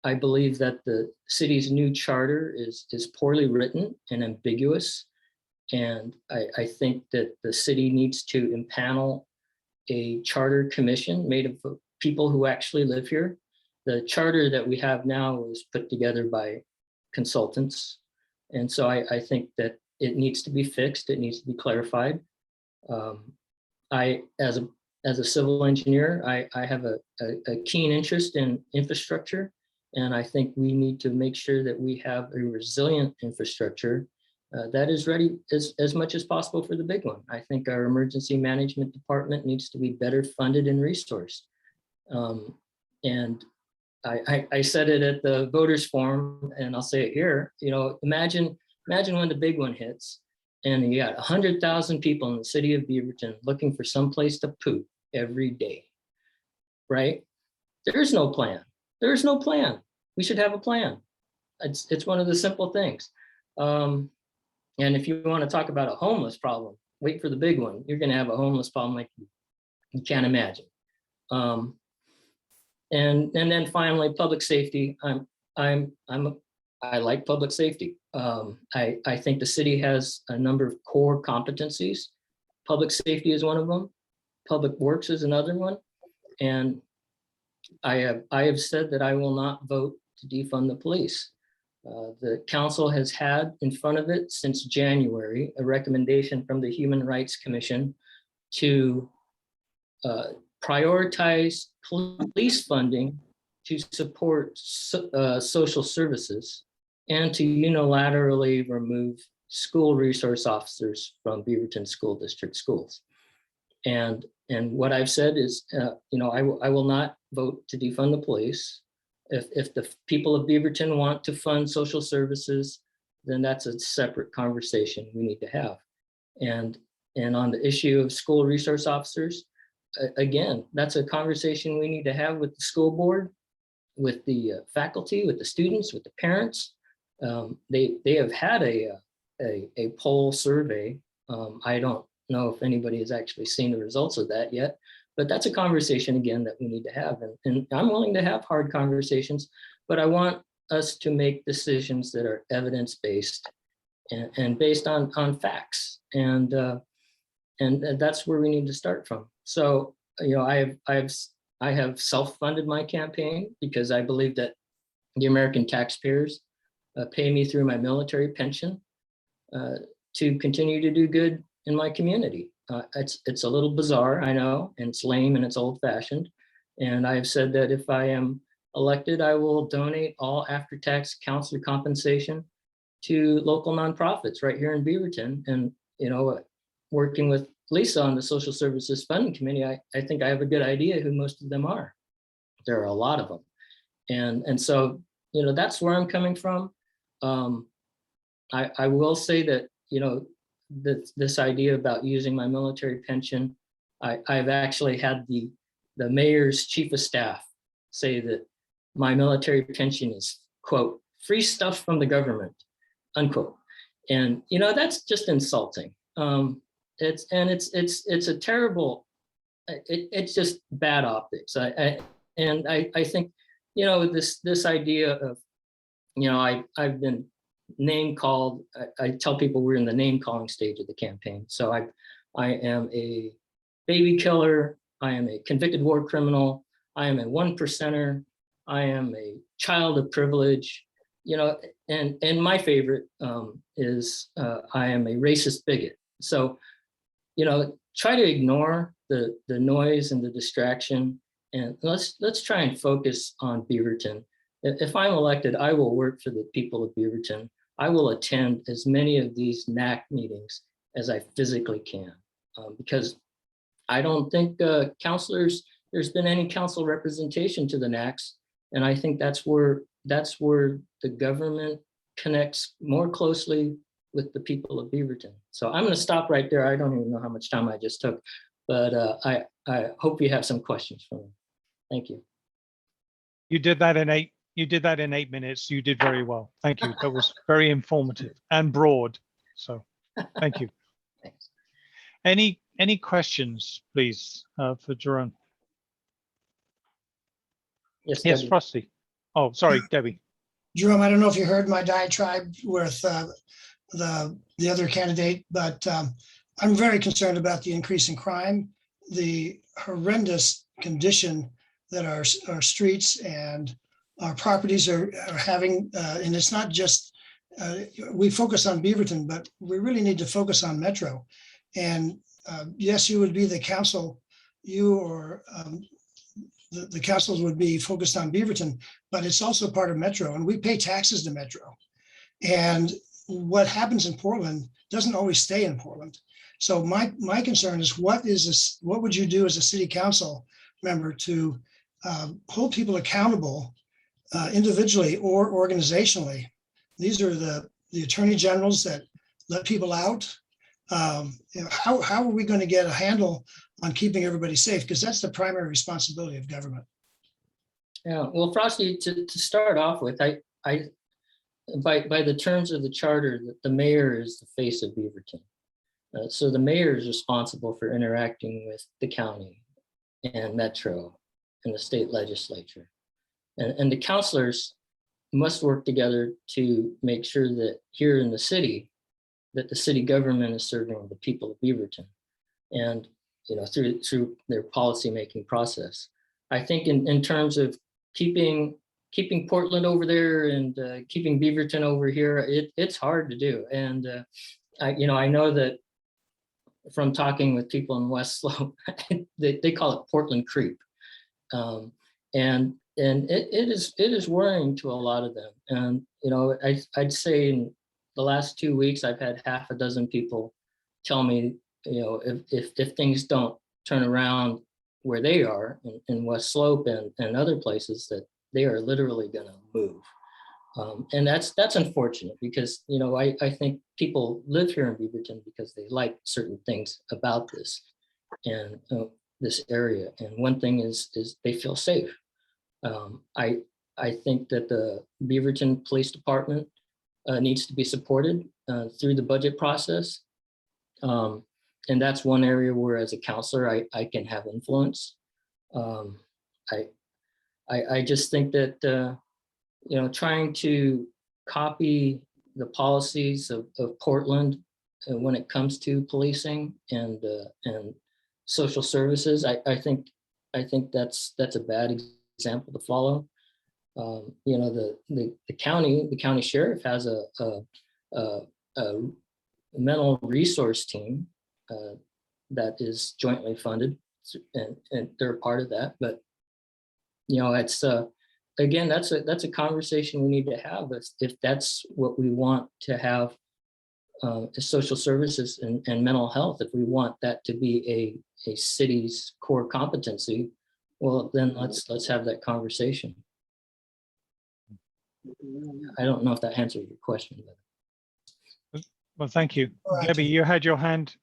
I believe that the city's new charter is poorly written and ambiguous. And I think that the city needs to impanel a charter commission made of people who actually live here. The charter that we have now was put together by consultants. And so I think that it needs to be fixed. It needs to be clarified. As a civil engineer, I have a keen interest in infrastructure. And I think we need to make sure that we have a resilient infrastructure that is ready as much as possible for the big one. I think our emergency management department needs to be better funded and resourced. And I said it at the voters forum, and I'll say it here. You know, imagine when the big one hits, and you got 100,000 people in the city of Beaverton looking for some place to poop every day, right? There's no plan. There's no plan. We should have a plan. It's one of the simple things. And if you want to talk about a homeless problem, wait for the big one. You're going to have a homeless problem like you can't imagine. And then finally, public safety. I like public safety. I think the city has a number of core competencies. Public safety is one of them. Public works is another one. And I have said that I will not vote to defund the police. The council has had in front of it since January a recommendation from the Human Rights Commission to prioritize police funding to support social services and to unilaterally remove school resource officers from Beaverton School District schools. And what I've said is, I will not vote to defund the police. If the people of Beaverton want to fund social services, then that's a separate conversation we need to have. And on the issue of school resource officers, again, that's a conversation we need to have with the school board, with the faculty, with the students, with the parents. They have had a poll survey. I don't know if anybody has actually seen the results of that yet, but that's a conversation again that we need to have. And I'm willing to have hard conversations, but I want us to make decisions that are evidence-based and based on facts. And that's where we need to start from. So, I have self-funded my campaign because I believe that the American taxpayers pay me through my military pension to continue to do good in my community. It's a little bizarre, I know, and it's lame and it's old-fashioned. And I have said that if I am elected, I will donate all after-tax counselor compensation to local nonprofits right here in Beaverton. And, working with Lisa on the Social Services Funding Committee, I think I have a good idea who most of them are. There are a lot of them. And so, that's where I'm coming from. I will say that, this idea about using my military pension, I've actually had the mayor's chief of staff say that my military pension is, quote, free stuff from the government, unquote. And, that's just insulting. It's a terrible, it's just bad optics. I think, this idea of, I've been name called. I tell people we're in the name calling stage of the campaign. So I am a baby killer. I am a convicted war criminal. I am a 1%er. I am a child of privilege. And my favorite is I am a racist bigot. So, try to ignore the noise and the distraction, and let's try and focus on Beaverton. If I'm elected, I will work for the people of Beaverton. I will attend as many of these NAC meetings as I physically can, because I don't think counselors, there's been any council representation to the NACs. And I think that's where the government connects more closely with the people of Beaverton. So I'm going to stop right there. I don't even know how much time I just took, but I hope you have some questions for me. Thank you. You did that in 8 minutes. You did very well. Thank you. That was very informative and broad. So thank you. Thanks. Any questions, please, for Jerome? Yes, Yes, Debbie. Frosty. Oh, sorry, Debbie. Jerome, I don't know if you heard my diatribe with the other candidate, but I'm very concerned about the increase in crime, the horrendous condition that our streets and our properties are having. And it's not just, we focus on Beaverton, but we really need to focus on Metro. And yes, you would be the council, you or the councils would be focused on Beaverton, but it's also part of Metro, and we pay taxes to Metro. And what happens in Portland doesn't always stay in Portland. So my concern is what would you do as a city council member to hold people accountable individually or organizationally? These are the attorney generals that let people out. How are we going to get a handle on keeping everybody safe? Because that's the primary responsibility of government. Yeah, well, Frosty, to start off with, by the terms of the charter, the mayor is the face of Beaverton. So the mayor is responsible for interacting with the county and Metro and the state legislature. And the councilors must work together to make sure that here in the city, that the city government is serving the people of Beaverton, and through their policymaking process. I think in terms of keeping Portland over there and keeping Beaverton over here, it's hard to do. And I know that from talking with people in West Slope, they call it Portland creep, and it is worrying to a lot of them. And I'd say in the last 2 weeks, I've had half a dozen people tell me, if things don't turn around where they are in West Slope and other places, that they are literally going to move. And that's unfortunate because, I think people live here in Beaverton because they like certain things about this and this area. And one thing is they feel safe. I think that the Beaverton Police Department needs to be supported through the budget process. And that's one area where, as a counselor, I can have influence. I just think that, trying to copy the policies of Portland when it comes to policing and social services, I think that's a bad example to follow. The county sheriff has a mental resource team that is jointly funded, and they're a part of that. But again, that's a conversation we need to have if that's what we want to have, social services and mental health. If we want that to be a city's core competency, well, then let's have that conversation. I don't know if that answers your question. But. Well, thank you. All right. Debbie, you had your hand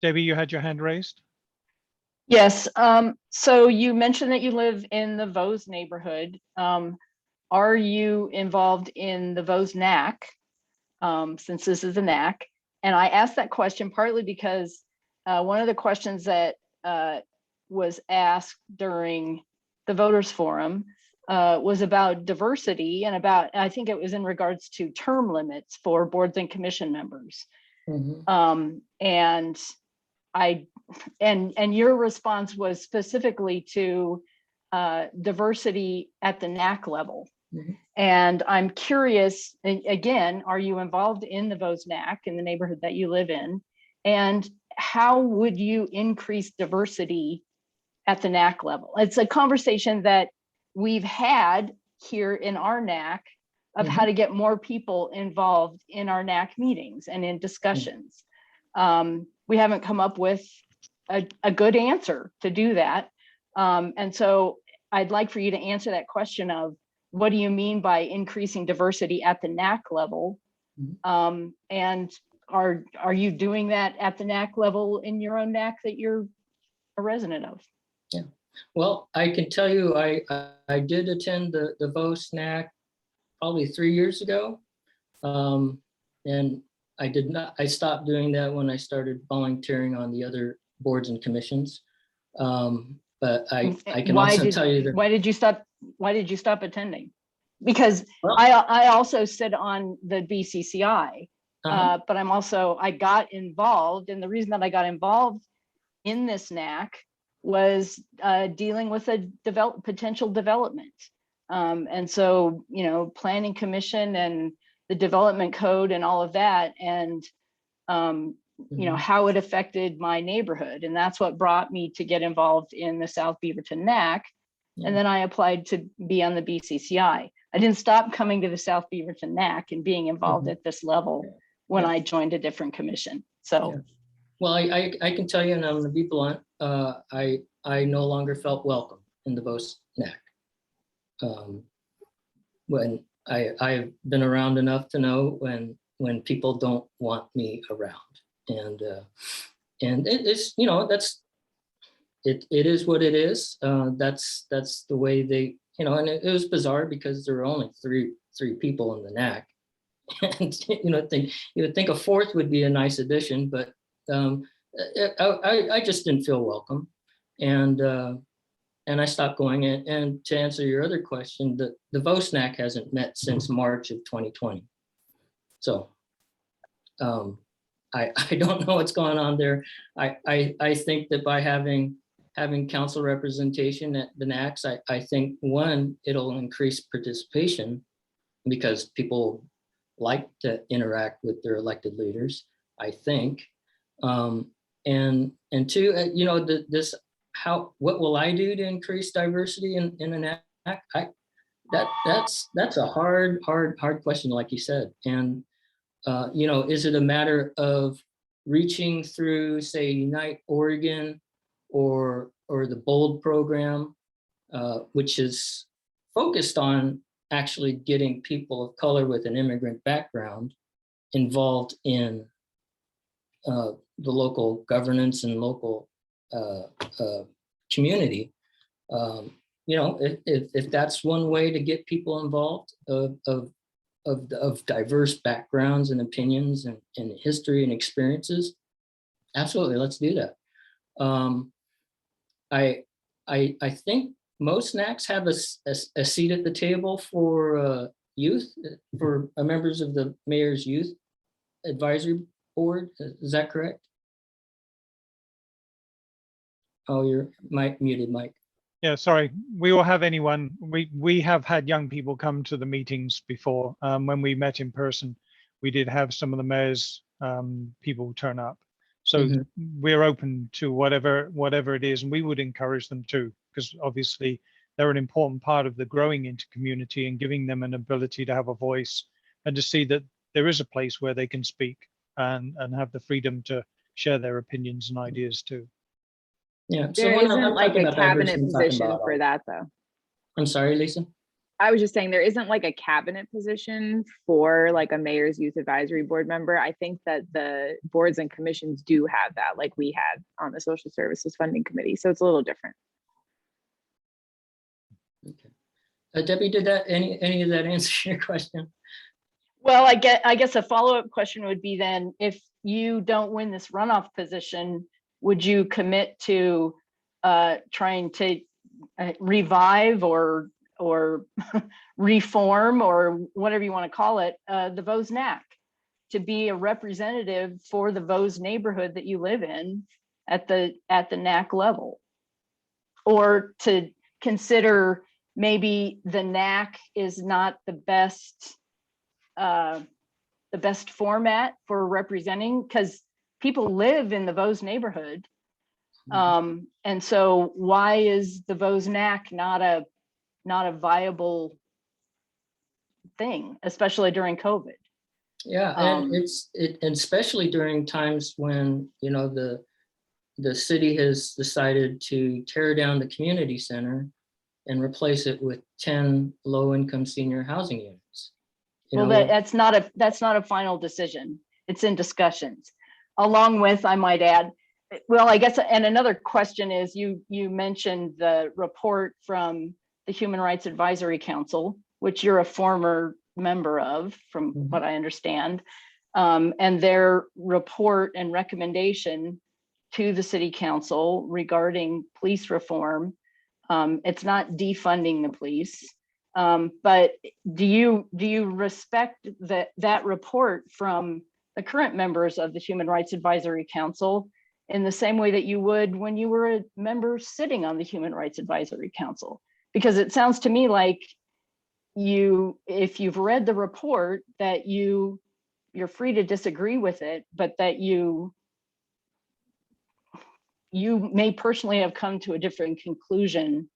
raised. Yes, so you mentioned that you live in the Vose neighborhood. Are you involved in the Vose NAC, since this is a NAC? And I asked that question partly because one of the questions that was asked during the voters forum was about diversity and about, I think it was in regards to term limits for boards and commission members. Mm-hmm. And your response was specifically to diversity at the NAC level. Mm-hmm. And I'm curious, again, are you involved in the Vose NAC in the neighborhood that you live in? And how would you increase diversity at the NAC level? It's a conversation that we've had here in our NAC of Mm-hmm. how to get more people involved in our NAC meetings and in discussions. We haven't come up with a good answer to do that. And so I'd like for you to answer that question of what do you mean by increasing diversity at the NAC level? And are you doing that at the NAC level in your own NAC that you're a resident of? Yeah, well, I can tell you, I did attend the Vose NAC probably 3 years ago. And I stopped doing that when I started volunteering on the other boards and commissions. But I can also tell you that. Why did you stop attending? Because Well, I also sit on the BCCI, Uh-huh. but I got involved, and the reason that I got involved in this NAC was dealing with a potential development. And so, planning commission and the development code and all of that, and how it affected my neighborhood. And that's what brought me to get involved in the South Beaverton NAC. And then I applied to be on the BCCI. I didn't stop coming to the South Beaverton NAC and being involved at this level when I joined a different commission. So, well, I can tell you, and I'm gonna be blunt, I no longer felt welcome in the Vose NAC. When I've been around enough to know when people don't want me around, and it's it is what it is. That's the way they, and it was bizarre because there were only three people in the NAC, and you would think a fourth would be a nice addition, but I just didn't feel welcome, and I stopped going. And to answer your other question, the Vose NAC hasn't met since March of 2020. So I don't know what's going on there. I think that by having council representation at the NACs, I think, one, it'll increase participation because people like to interact with their elected leaders, I think. And two, what will I do to increase diversity in a NAC? That's a hard question, like you said. And is it a matter of reaching through, say, Unite Oregon or the BOLD program, which is focused on actually getting people of color with an immigrant background involved in the local governance and local community. If that's one way to get people involved of diverse backgrounds and opinions and history and experiences, absolutely, let's do that. I think most NACs have a seat at the table for youth, for members of the mayor's youth advisory board. Is that correct? Oh, you're muted, Mike. Yeah, sorry. We will have anyone. We have had young people come to the meetings before. When we met in person, we did have some of the mayor's people turn up. So we're open to whatever it is, and we would encourage them to, because obviously they're an important part of the growing into community and giving them an ability to have a voice and to see that there is a place where they can speak and have the freedom to share their opinions and ideas too. Yeah. There when I'm isn't like talking a about diversity, cabinet I'm talking position about, for that though. I'm sorry, Lisa. I was just saying there isn't like a cabinet position for like a mayor's youth advisory board member. I think that the boards and commissions do have that, like we had on the social services funding committee. So it's a little different. Okay. Debbie, did that any of that answer your question? Well, I guess a follow-up question would be then, if you don't win this runoff position, would you commit to trying to revive or reform or whatever you want to call it, the Vos NAC, to be a representative for the Vos neighborhood that you live in at the NAC level, or to consider maybe the NAC is not the best format for representing, because people live in the Vos neighborhood. And so why is the Vos NAC not a viable thing, especially during COVID? Yeah, and and especially during times when, you know, the city has decided to tear down the community center and replace it with 10 low-income senior housing units. Well, that's not a final decision. It's in discussions, along with, I might add, well, I guess, and another question is, you mentioned the report from the Human Rights Advisory Council, which you're a former member of, from what I understand, and their report and recommendation to the city council regarding police reform. It's not defunding the police, but do you respect that report from the current members of the Human Rights Advisory Council in the same way that you would when you were a member sitting on the Human Rights Advisory Council? Because it sounds to me like if you've read the report, that you're free to disagree with it, but that you may personally have come to a different conclusion.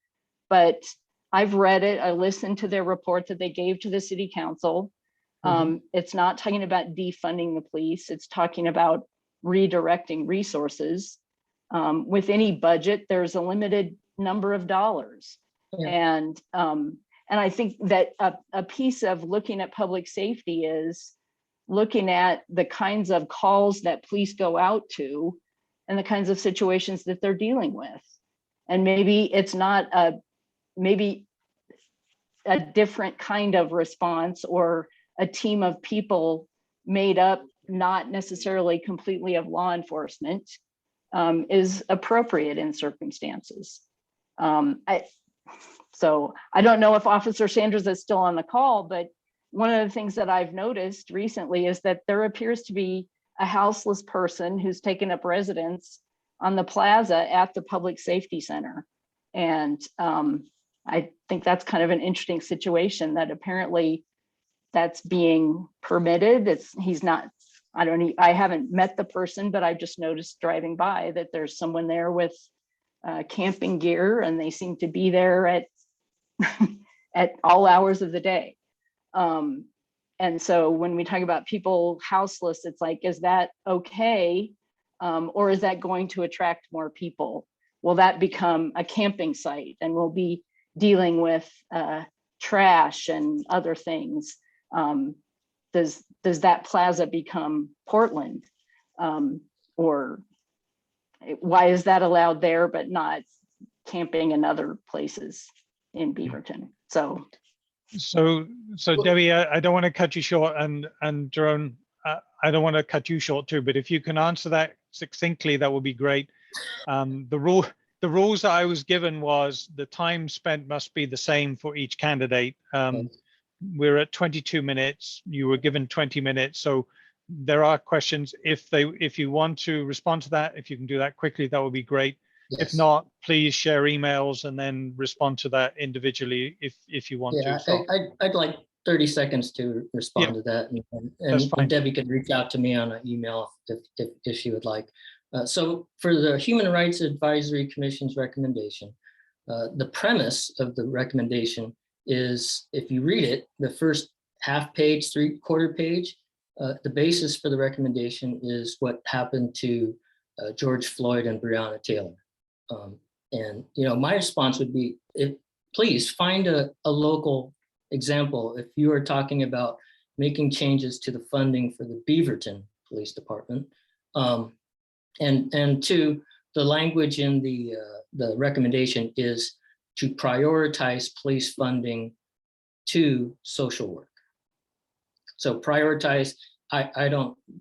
But I've read it, I listened to their report that they gave to the city council. It's not talking about defunding the police, it's talking about redirecting resources. With any budget, there's a limited number of dollars. Yeah. And I think that a piece of looking at public safety is looking at the kinds of calls that police go out to and the kinds of situations that they're dealing with. And maybe it's not maybe a different kind of response, or a team of people made up not necessarily completely of law enforcement is appropriate in circumstances. So I don't know if Officer Sanders is still on the call, but one of the things that I've noticed recently is that there appears to be a houseless person who's taken up residence on the plaza at the Public Safety Center. And I think that's kind of an interesting situation, that apparently that's being permitted. He's not, I haven't met the person, but I've just noticed driving by that there's someone there with camping gear, and they seem to be there at at all hours of the day. And so when we talk about people houseless, it's like, is that okay? Or is that going to attract more people? Will that become a camping site, and we'll be dealing with trash and other things? Does that plaza become Portland? Or why is that allowed there, but not camping in other places in Beaverton? So Debbie, I don't want to cut you short, and Jerome, I don't want to cut you short too, but if you can answer that succinctly, that would be great. The rules that I was given was the time spent must be the same for each candidate. We're at 22 minutes. You were given 20 minutes. So there are questions. If you want to respond to that, if you can do that quickly, that would be great. Yes. If not, please share emails and then respond to that indivially if you want to. So. I'd like 30 seconds to respond to that. And Debbie can reach out to me on an email if she would like. So for the Human Rights Advisory Commission's recommendation, The premise of the recommendation is, if you read it, the first half page, 3/4 page, the basis for the recommendation is what happened to George Floyd and Breonna Taylor. And my response would be, please find a local example. If you are talking about making changes to the funding for the Beaverton Police Department, and two, the language in the recommendation is to prioritize police funding to social work. So prioritize,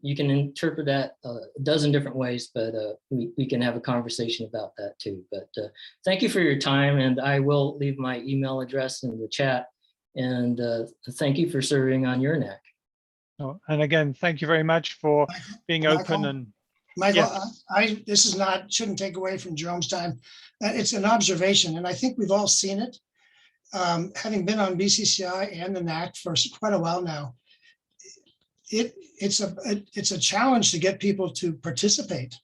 you can interpret that a dozen different ways, but we can have a conversation about that too. But thank you for your time, and I will leave my email address in the chat. And thank you for serving on your NAC. Oh, and again, thank you very much for being open. And Michael, yeah. This is not, shouldn't take away from Jerome's time. It's an observation, and I think we've all seen it. Having been on BCCI and the NAC for quite a while now, it's a challenge to get people to participate.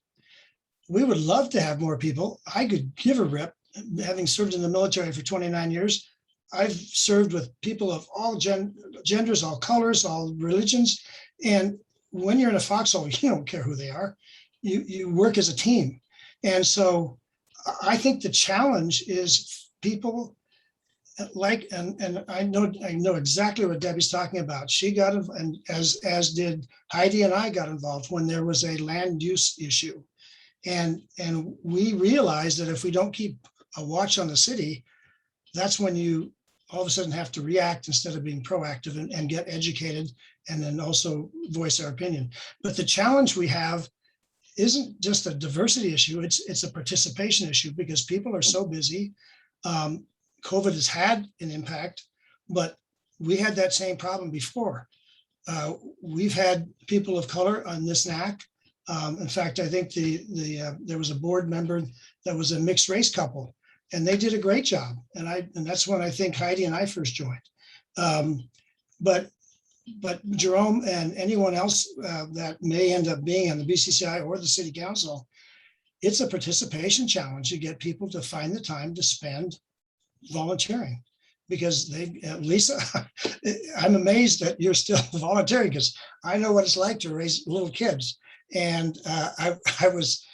We would love to have more people. I could give a rip, having served in the military for 29 years. I've served with people of all genders, all colors, all religions. And when you're in a foxhole, you don't care who they are. You work as a team. And so I think the challenge is people like, and I know exactly what Debbie's talking about. She got, and as did Heidi and I got involved when there was a land use issue. And we realized that if we don't keep a watch on the city, that's when you all of a sudden have to react instead of being proactive and get educated and then also voice our opinion. But the challenge we have isn't just a diversity issue, it's a participation issue because people are so busy. COVID has had an impact, but we had that same problem before. We've had people of color on this NAC. In fact, I think there was a board member that was a mixed race couple, and they did a great job. And that's when I think Heidi and I first joined. But Jerome and anyone else that may end up being on the BCCI or the city council, it's a participation challenge to get people to find the time to spend volunteering, because Lisa, I'm amazed that you're still volunteering, because I know what it's like to raise little kids. And I was,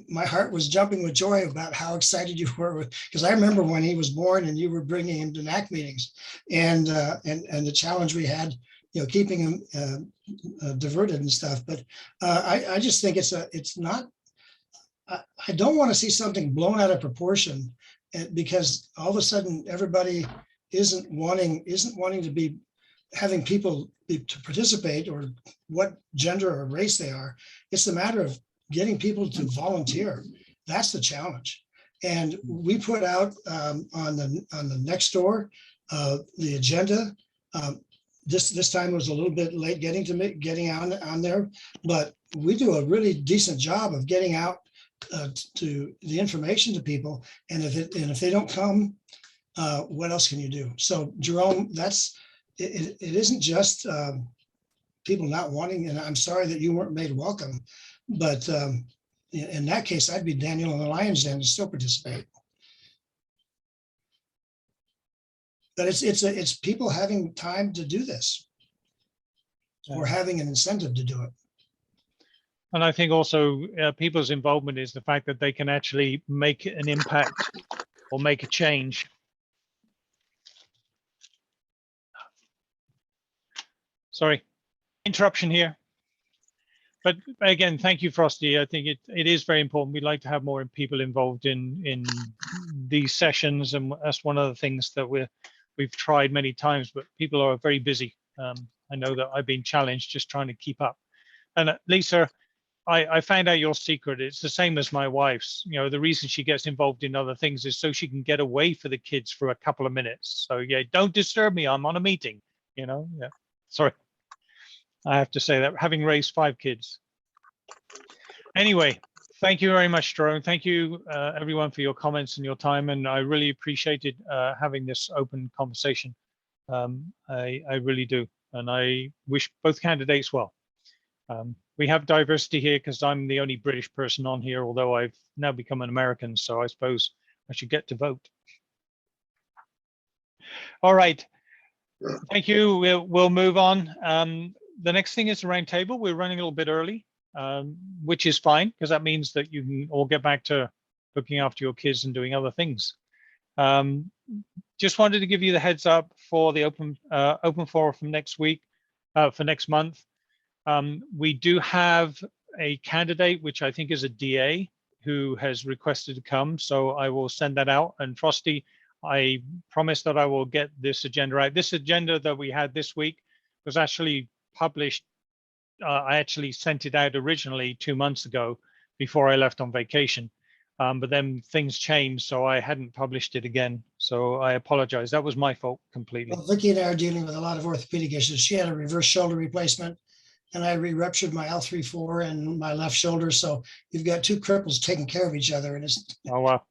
my heart was jumping with joy about how excited you were, because I remember when he was born and you were bringing him to NAC meetings, and the challenge we had, keeping him diverted and stuff. But I just think it's not. I don't want to see something blown out of proportion, because all of a sudden everybody isn't wanting to be having people to participate, or what gender or race they are. It's a matter of getting people to volunteer. That's the challenge. And we put out on the next door the agenda. This time was a little bit late getting on there, but we do a really decent job of getting out to the information to people. And if they don't come, what else can you do? So Jerome, it isn't just people not wanting, and I'm sorry that you weren't made welcome, but in that case, I'd be Daniel in the Lion's Den and still participate. But it's people having time to do this, or having an incentive to do it. And I think also people's involvement is the fact that they can actually make an impact or make a change. Sorry, interruption here. But again, thank you, Frosty. I think it is very important. We'd like to have more people involved in these sessions, and that's one of the things that we've tried many times, but people are very busy. I know that I've been challenged just trying to keep up. And Lisa, I found out your secret. It's the same as my wife's. The reason she gets involved in other things is so she can get away for the kids for a couple of minutes. So yeah, don't disturb me. I'm on a meeting. Yeah. Sorry, I have to say that, having raised 5 kids. Anyway, thank you very much, Jerome. Thank you, everyone, for your comments and your time. And I really appreciated having this open conversation. I really do. And I wish both candidates well. We have diversity here because I'm the only British person on here, although I've now become an American. So I suppose I should get to vote. All right. Thank you. We'll move on. The next thing is the roundtable. We're running a little bit early, which is fine because that means that you can all get back to looking after your kids and doing other things. Just wanted to give you the heads up for the open forum from next week, for next month. We do have a candidate, which I think is a DA, who has requested to come. So I will send that out. And Frosty, I promise that I will get this agenda out. This agenda that we had this week was actually published. I actually sent it out originally 2 months ago before I left on vacation. But then things changed, so I hadn't published it again. So I apologize. That was my fault completely. Well, Vicki and I are dealing with a lot of orthopedic issues. She had a reverse shoulder replacement, and I re-ruptured my L3-4 and my left shoulder. So you've got two cripples taking care of each other, and it's Oh wow,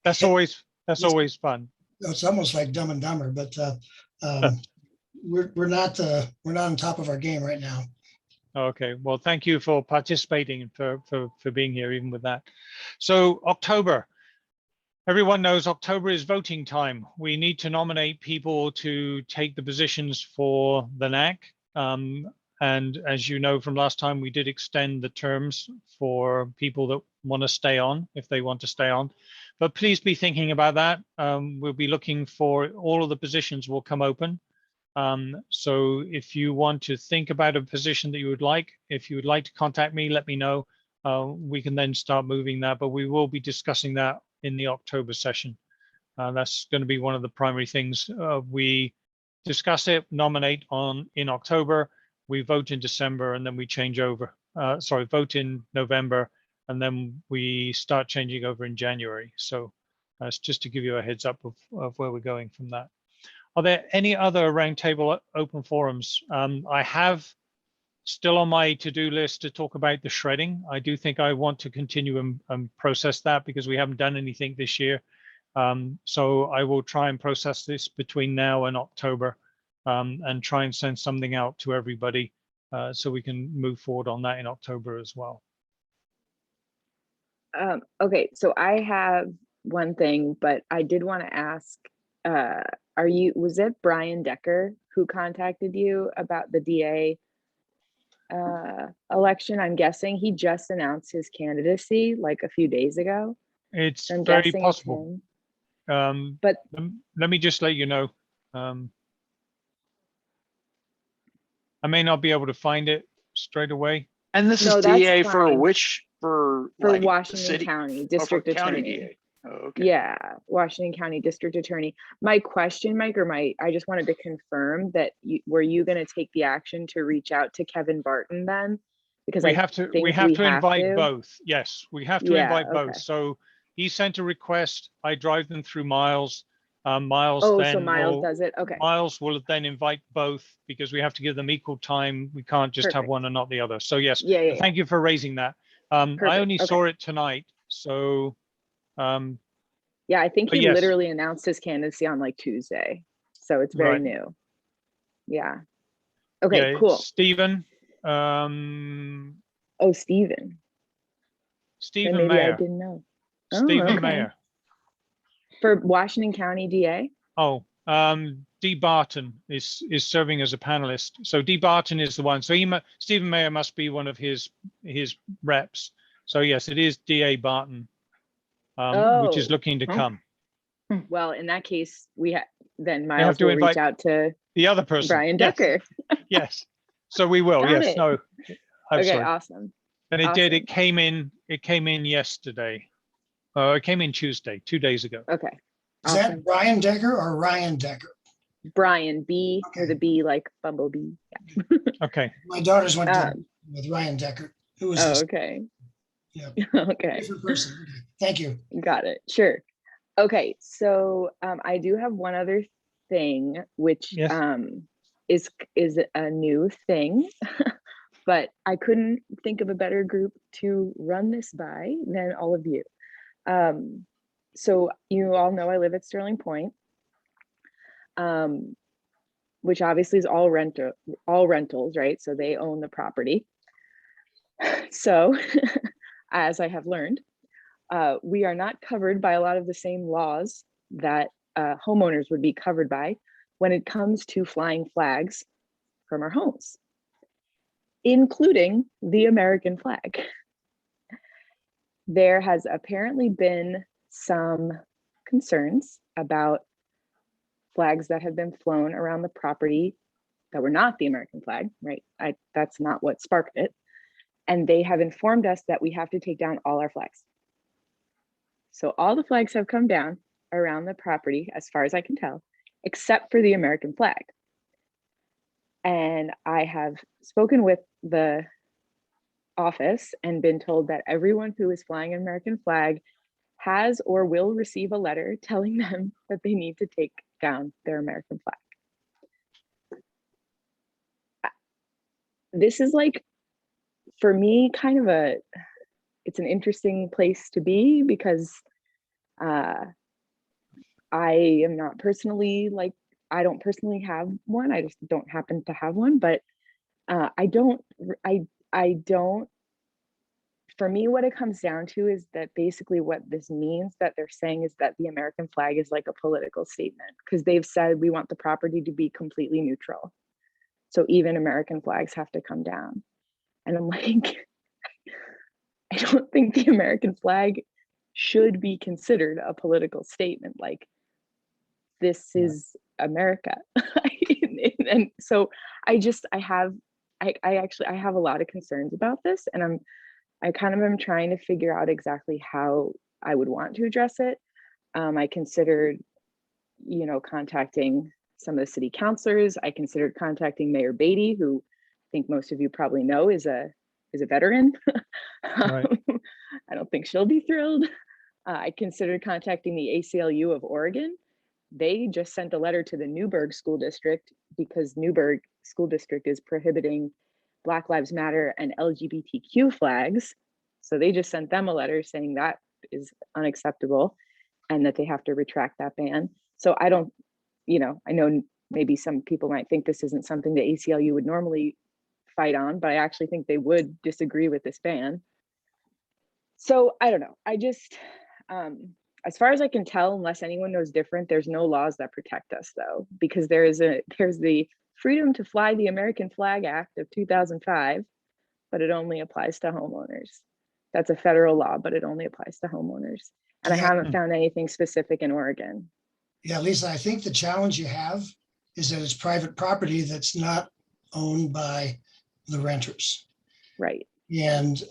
that's always fun. it's almost like Dumb and Dumber. But we're not on top of our game right now. Okay, well, thank you for participating and for being here, even with that. So October, everyone knows October is voting time. We need to nominate people to take the positions for the NAC. And as you know from last time, we did extend the terms for people that want to stay on, if they want to stay on. But please be thinking about that. We'll be looking for all of the positions will come open. So if you want to think about a position that you would like, if you would like to contact me, let me know. We can then start moving that, but we will be discussing that in the October session. That's going to be one of the primary things. We discuss it, nominate in October, we vote in December, and then we change over. Vote in November, and then we start changing over in January. So that's just to give you a heads up of where we're going from that. Are there any other roundtable open forums? I have still on my to-do list to talk about the shredding. I do think I want to continue and process that because we haven't done anything this year. So I will try and process this between now and October and try and send something out to everybody so we can move forward on that in October as well. Okay, so I have one thing, but I did want to ask, was it Brian Decker who contacted you about the DA election? I'm guessing he just announced his candidacy like a few days ago. It's so very possible. But let me just let you know. I may not be able to find it straight away. And this No, is that's DA for fine. which, for like the Washington city? County Oh, for District county Attorney. DA. Oh, okay. Yeah, Washington County District Attorney. My question, Mike, I just wanted to confirm that were you going to take the action to reach out to Kevin Barton then? Because we have to invite both. Yes, we have to invite both. So he sent a request. I drive them through Miles. Miles so Miles does it. Okay. Miles will then invite both because we have to give them equal time. We can't just have one and not the other. So yes, thank you for raising that. I only saw it tonight. So yeah, I think he literally announced his candidacy on like Tuesday. So it's very new. Yeah. Okay, cool. Stephen. Stephen. Stephen maybe Mayer. I didn't know. Stephen Mayer. For Washington County DA? Dee Barton is serving as a panelist. So Dee Barton is the one. So Stephen Mayer must be one of his reps. So yes, it is DA Barton, which is looking to come. Well, in that case, then Miles will reach out to the other person, Brian Decker. Yes. So we will. Got yes. it. No. Okay. Awesome. And it did. It came in yesterday. It came in Tuesday, 2 days ago. Okay. Is that Brian Decker or Ryan Decker? Brian B, or the B like Bumblebee. Yeah. Okay. My daughters went with Ryan Decker. Who was this? Okay. Yeah. Okay. Different person. Okay. Thank you. Got it. Sure. Okay. So I do have one other thing, which is a new thing, but I couldn't think of a better group to run this by than all of you. So you all know I live at Sterling Point, which obviously is all rentals, right? So they own the property. So as I have learned, we are not covered by a lot of the same laws that homeowners would be covered by when it comes to flying flags from our homes, including the American flag. There has apparently been some concerns about flags that have been flown around the property that were not the American flag, right? That's not what sparked it. And they have informed us that we have to take down all our flags. So all the flags have come down around the property, as far as I can tell, except for the American flag. And I have spoken with the office and been told that everyone who is flying an American flag has or will receive a letter telling them that they need to take down their American flag. This is like, for me, kind of it's an interesting place to be, because I am not personally, like, I don't personally have one. I just don't happen to have one, but I don't, for me, what it comes down to is that basically what this means that they're saying is that the American flag is like a political statement, because they've said we want the property to be completely neutral. So even American flags have to come down. And I'm like, I don't think the American flag should be considered a political statement. Like, this is America. And so I have a lot of concerns about this, and I kind of am trying to figure out exactly how I would want to address it. I considered, contacting some of the city councilors. I considered contacting Mayor Beatty, who I think most of you probably know is a veteran. Right. I don't think she'll be thrilled. I considered contacting the ACLU of Oregon. They just sent a letter to the Newburgh School District, because Newburgh School District is prohibiting Black Lives Matter and LGBTQ flags. So they just sent them a letter saying that is unacceptable and that they have to retract that ban. So I don't, I know maybe some people might think this isn't something the ACLU would normally fight on, but I actually think they would disagree with this ban. So I don't know. I just, as far as I can tell, unless anyone knows different, there's no laws that protect us, though, because there's the Freedom to Fly the American Flag Act of 2005, but it only applies to homeowners. That's a federal law, but it only applies to homeowners. And I haven't found anything specific in Oregon. Yeah, Lisa, I think the challenge you have is that it's private property that's not owned by the renters. Right. And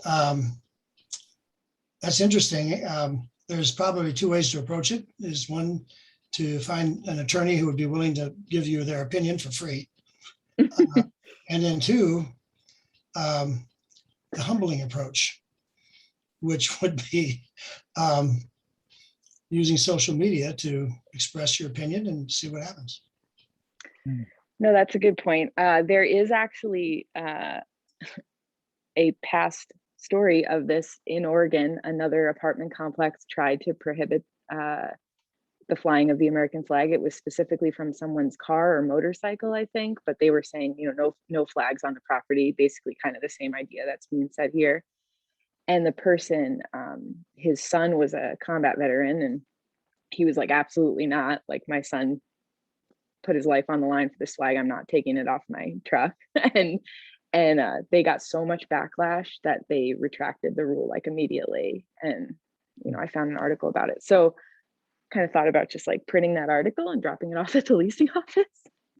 that's interesting. There's probably two ways to approach it. There's one, to find an attorney who would be willing to give you their opinion for free. And then two, the humbling approach, which would be using social media to express your opinion and see what happens. No, that's a good point. There is actually a past story of this in Oregon. Another apartment complex tried to prohibit the flying of the American flag. It was specifically from someone's car or motorcycle, I think, but they were saying, no flags on the property, basically kind of the same idea that's being said here. And the person, his son was a combat veteran, and he was like, absolutely not. Like, my son put his life on the line for this flag. I'm not taking it off my truck. and they got so much backlash that they retracted the rule like immediately. And, I found an article about it. So kind of thought about just like printing that article and dropping it off at the leasing office.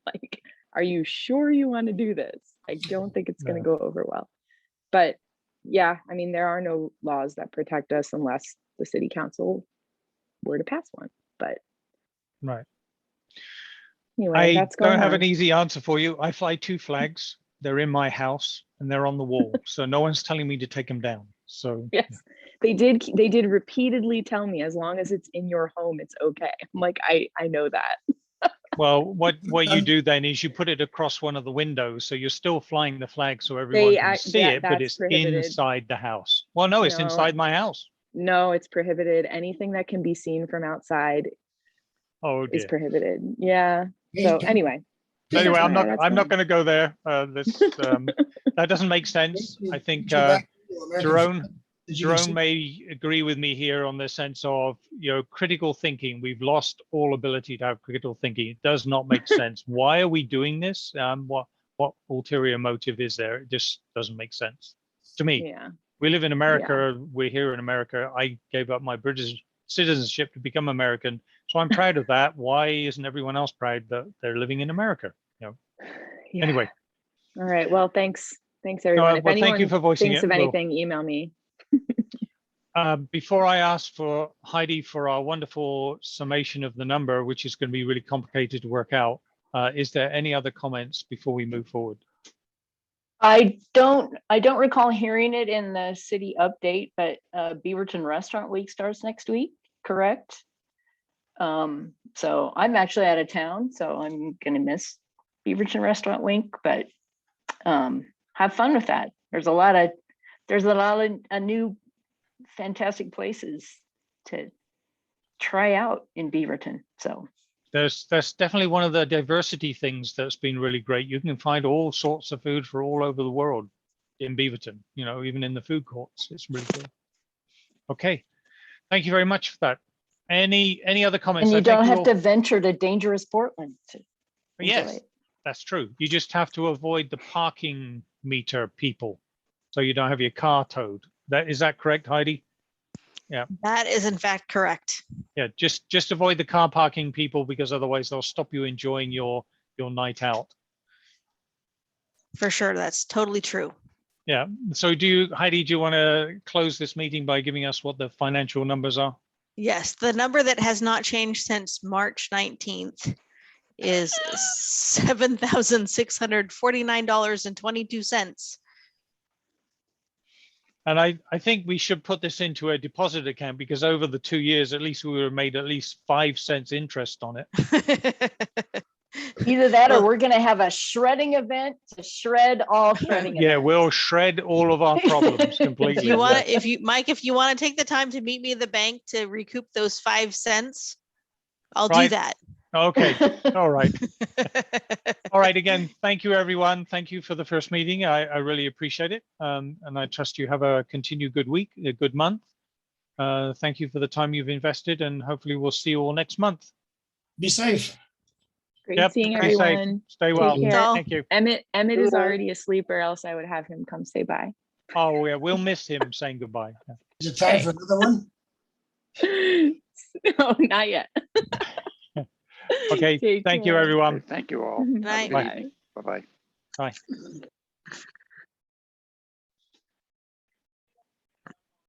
Like, are you sure you want to do this? I don't think it's going to go over well. But yeah, I mean, there are no laws that protect us unless the city council were to pass one. But right. Anyway, I don't have an easy answer for you. I fly two flags. They're in my house and they're on the wall. So no one's telling me to take them down. So yes, they did repeatedly tell me, as long as it's in your home, it's okay. I'm like, I know that. Well, what you do then is you put it across one of the windows, so you're still flying the flag so everyone can see it, but it's prohibited inside the house. Well, no, it's inside my house. No, it's prohibited. Anything that can be seen from outside is prohibited. Yeah. So anyway. Anyway, I'm not going to go there. That doesn't make sense. I think Jerome Did you Jerome see- may agree with me here on the sense of, critical thinking. We've lost all ability to have critical thinking. It does not make sense. Why are we doing this? What ulterior motive is there? It just doesn't make sense to me. Yeah. We live in America. We're here in America. I gave up my British citizenship to become American. So I'm proud of that. Why isn't everyone else proud that they're living in America? Yeah. Anyway. All right. Well, thanks everyone. If well, anyone thank you for voicing thinks it. of We'll- anything, email me. Before I ask for Heidi for our wonderful summation of the number, which is going to be really complicated to work out, is there any other comments before we move forward? I don't recall hearing it in the city update, but Beaverton Restaurant Week starts next week, correct? So I'm actually out of town, so I'm gonna miss Beaverton Restaurant Week, but have fun with that. There's a lot of new fantastic places to try out in Beaverton. So That's definitely one of the diversity things that's been really great. You can find all sorts of food for all over the world in Beaverton, even in the food courts. It's really good. Okay, thank you very much for that. Any other comments? and you I thank don't have all- to venture to dangerous Portland to enjoy Yes, it. that's true. You just have to avoid the parking meter people, so you don't have your car towed. Is that correct, Heidi? Yeah. That is in fact correct. Yeah, just avoid the car parking people, because otherwise they'll stop you enjoying your night out. For sure. That's totally true. Yeah. So Heidi, do you want to close this meeting by giving us what the financial numbers are? Yes, the number that has not changed since March 19th is $7,649.22. And I think we should put this into a deposit account, because over the 2 years, at least we were made at least 5 cents interest on it. Either that or we're gonna have a shredding event to shred all shredding Yeah, events. we'll shred all of our problems completely. If you want yeah. to, Mike, if you want to take the time to meet me at the bank to recoup those 5 cents, I'll do Right. that. Okay. All right. All right. Again, thank you, everyone. Thank you for the first meeting. I really appreciate it. And I trust you have a continued good week, a good month. Thank you for the time you've invested, and hopefully we'll see you all next month. Be safe. Great Yep, seeing be safe. everyone. Stay well. Take care. Thank you. Emmett is already asleep, or else I would have him come say bye. Oh, yeah, we'll miss him saying goodbye. Yeah. Is it time for another one? No, not yet. Okay. Take Thank you, care. everyone. Thank you all. Good night. Bye. Bye-bye. Bye.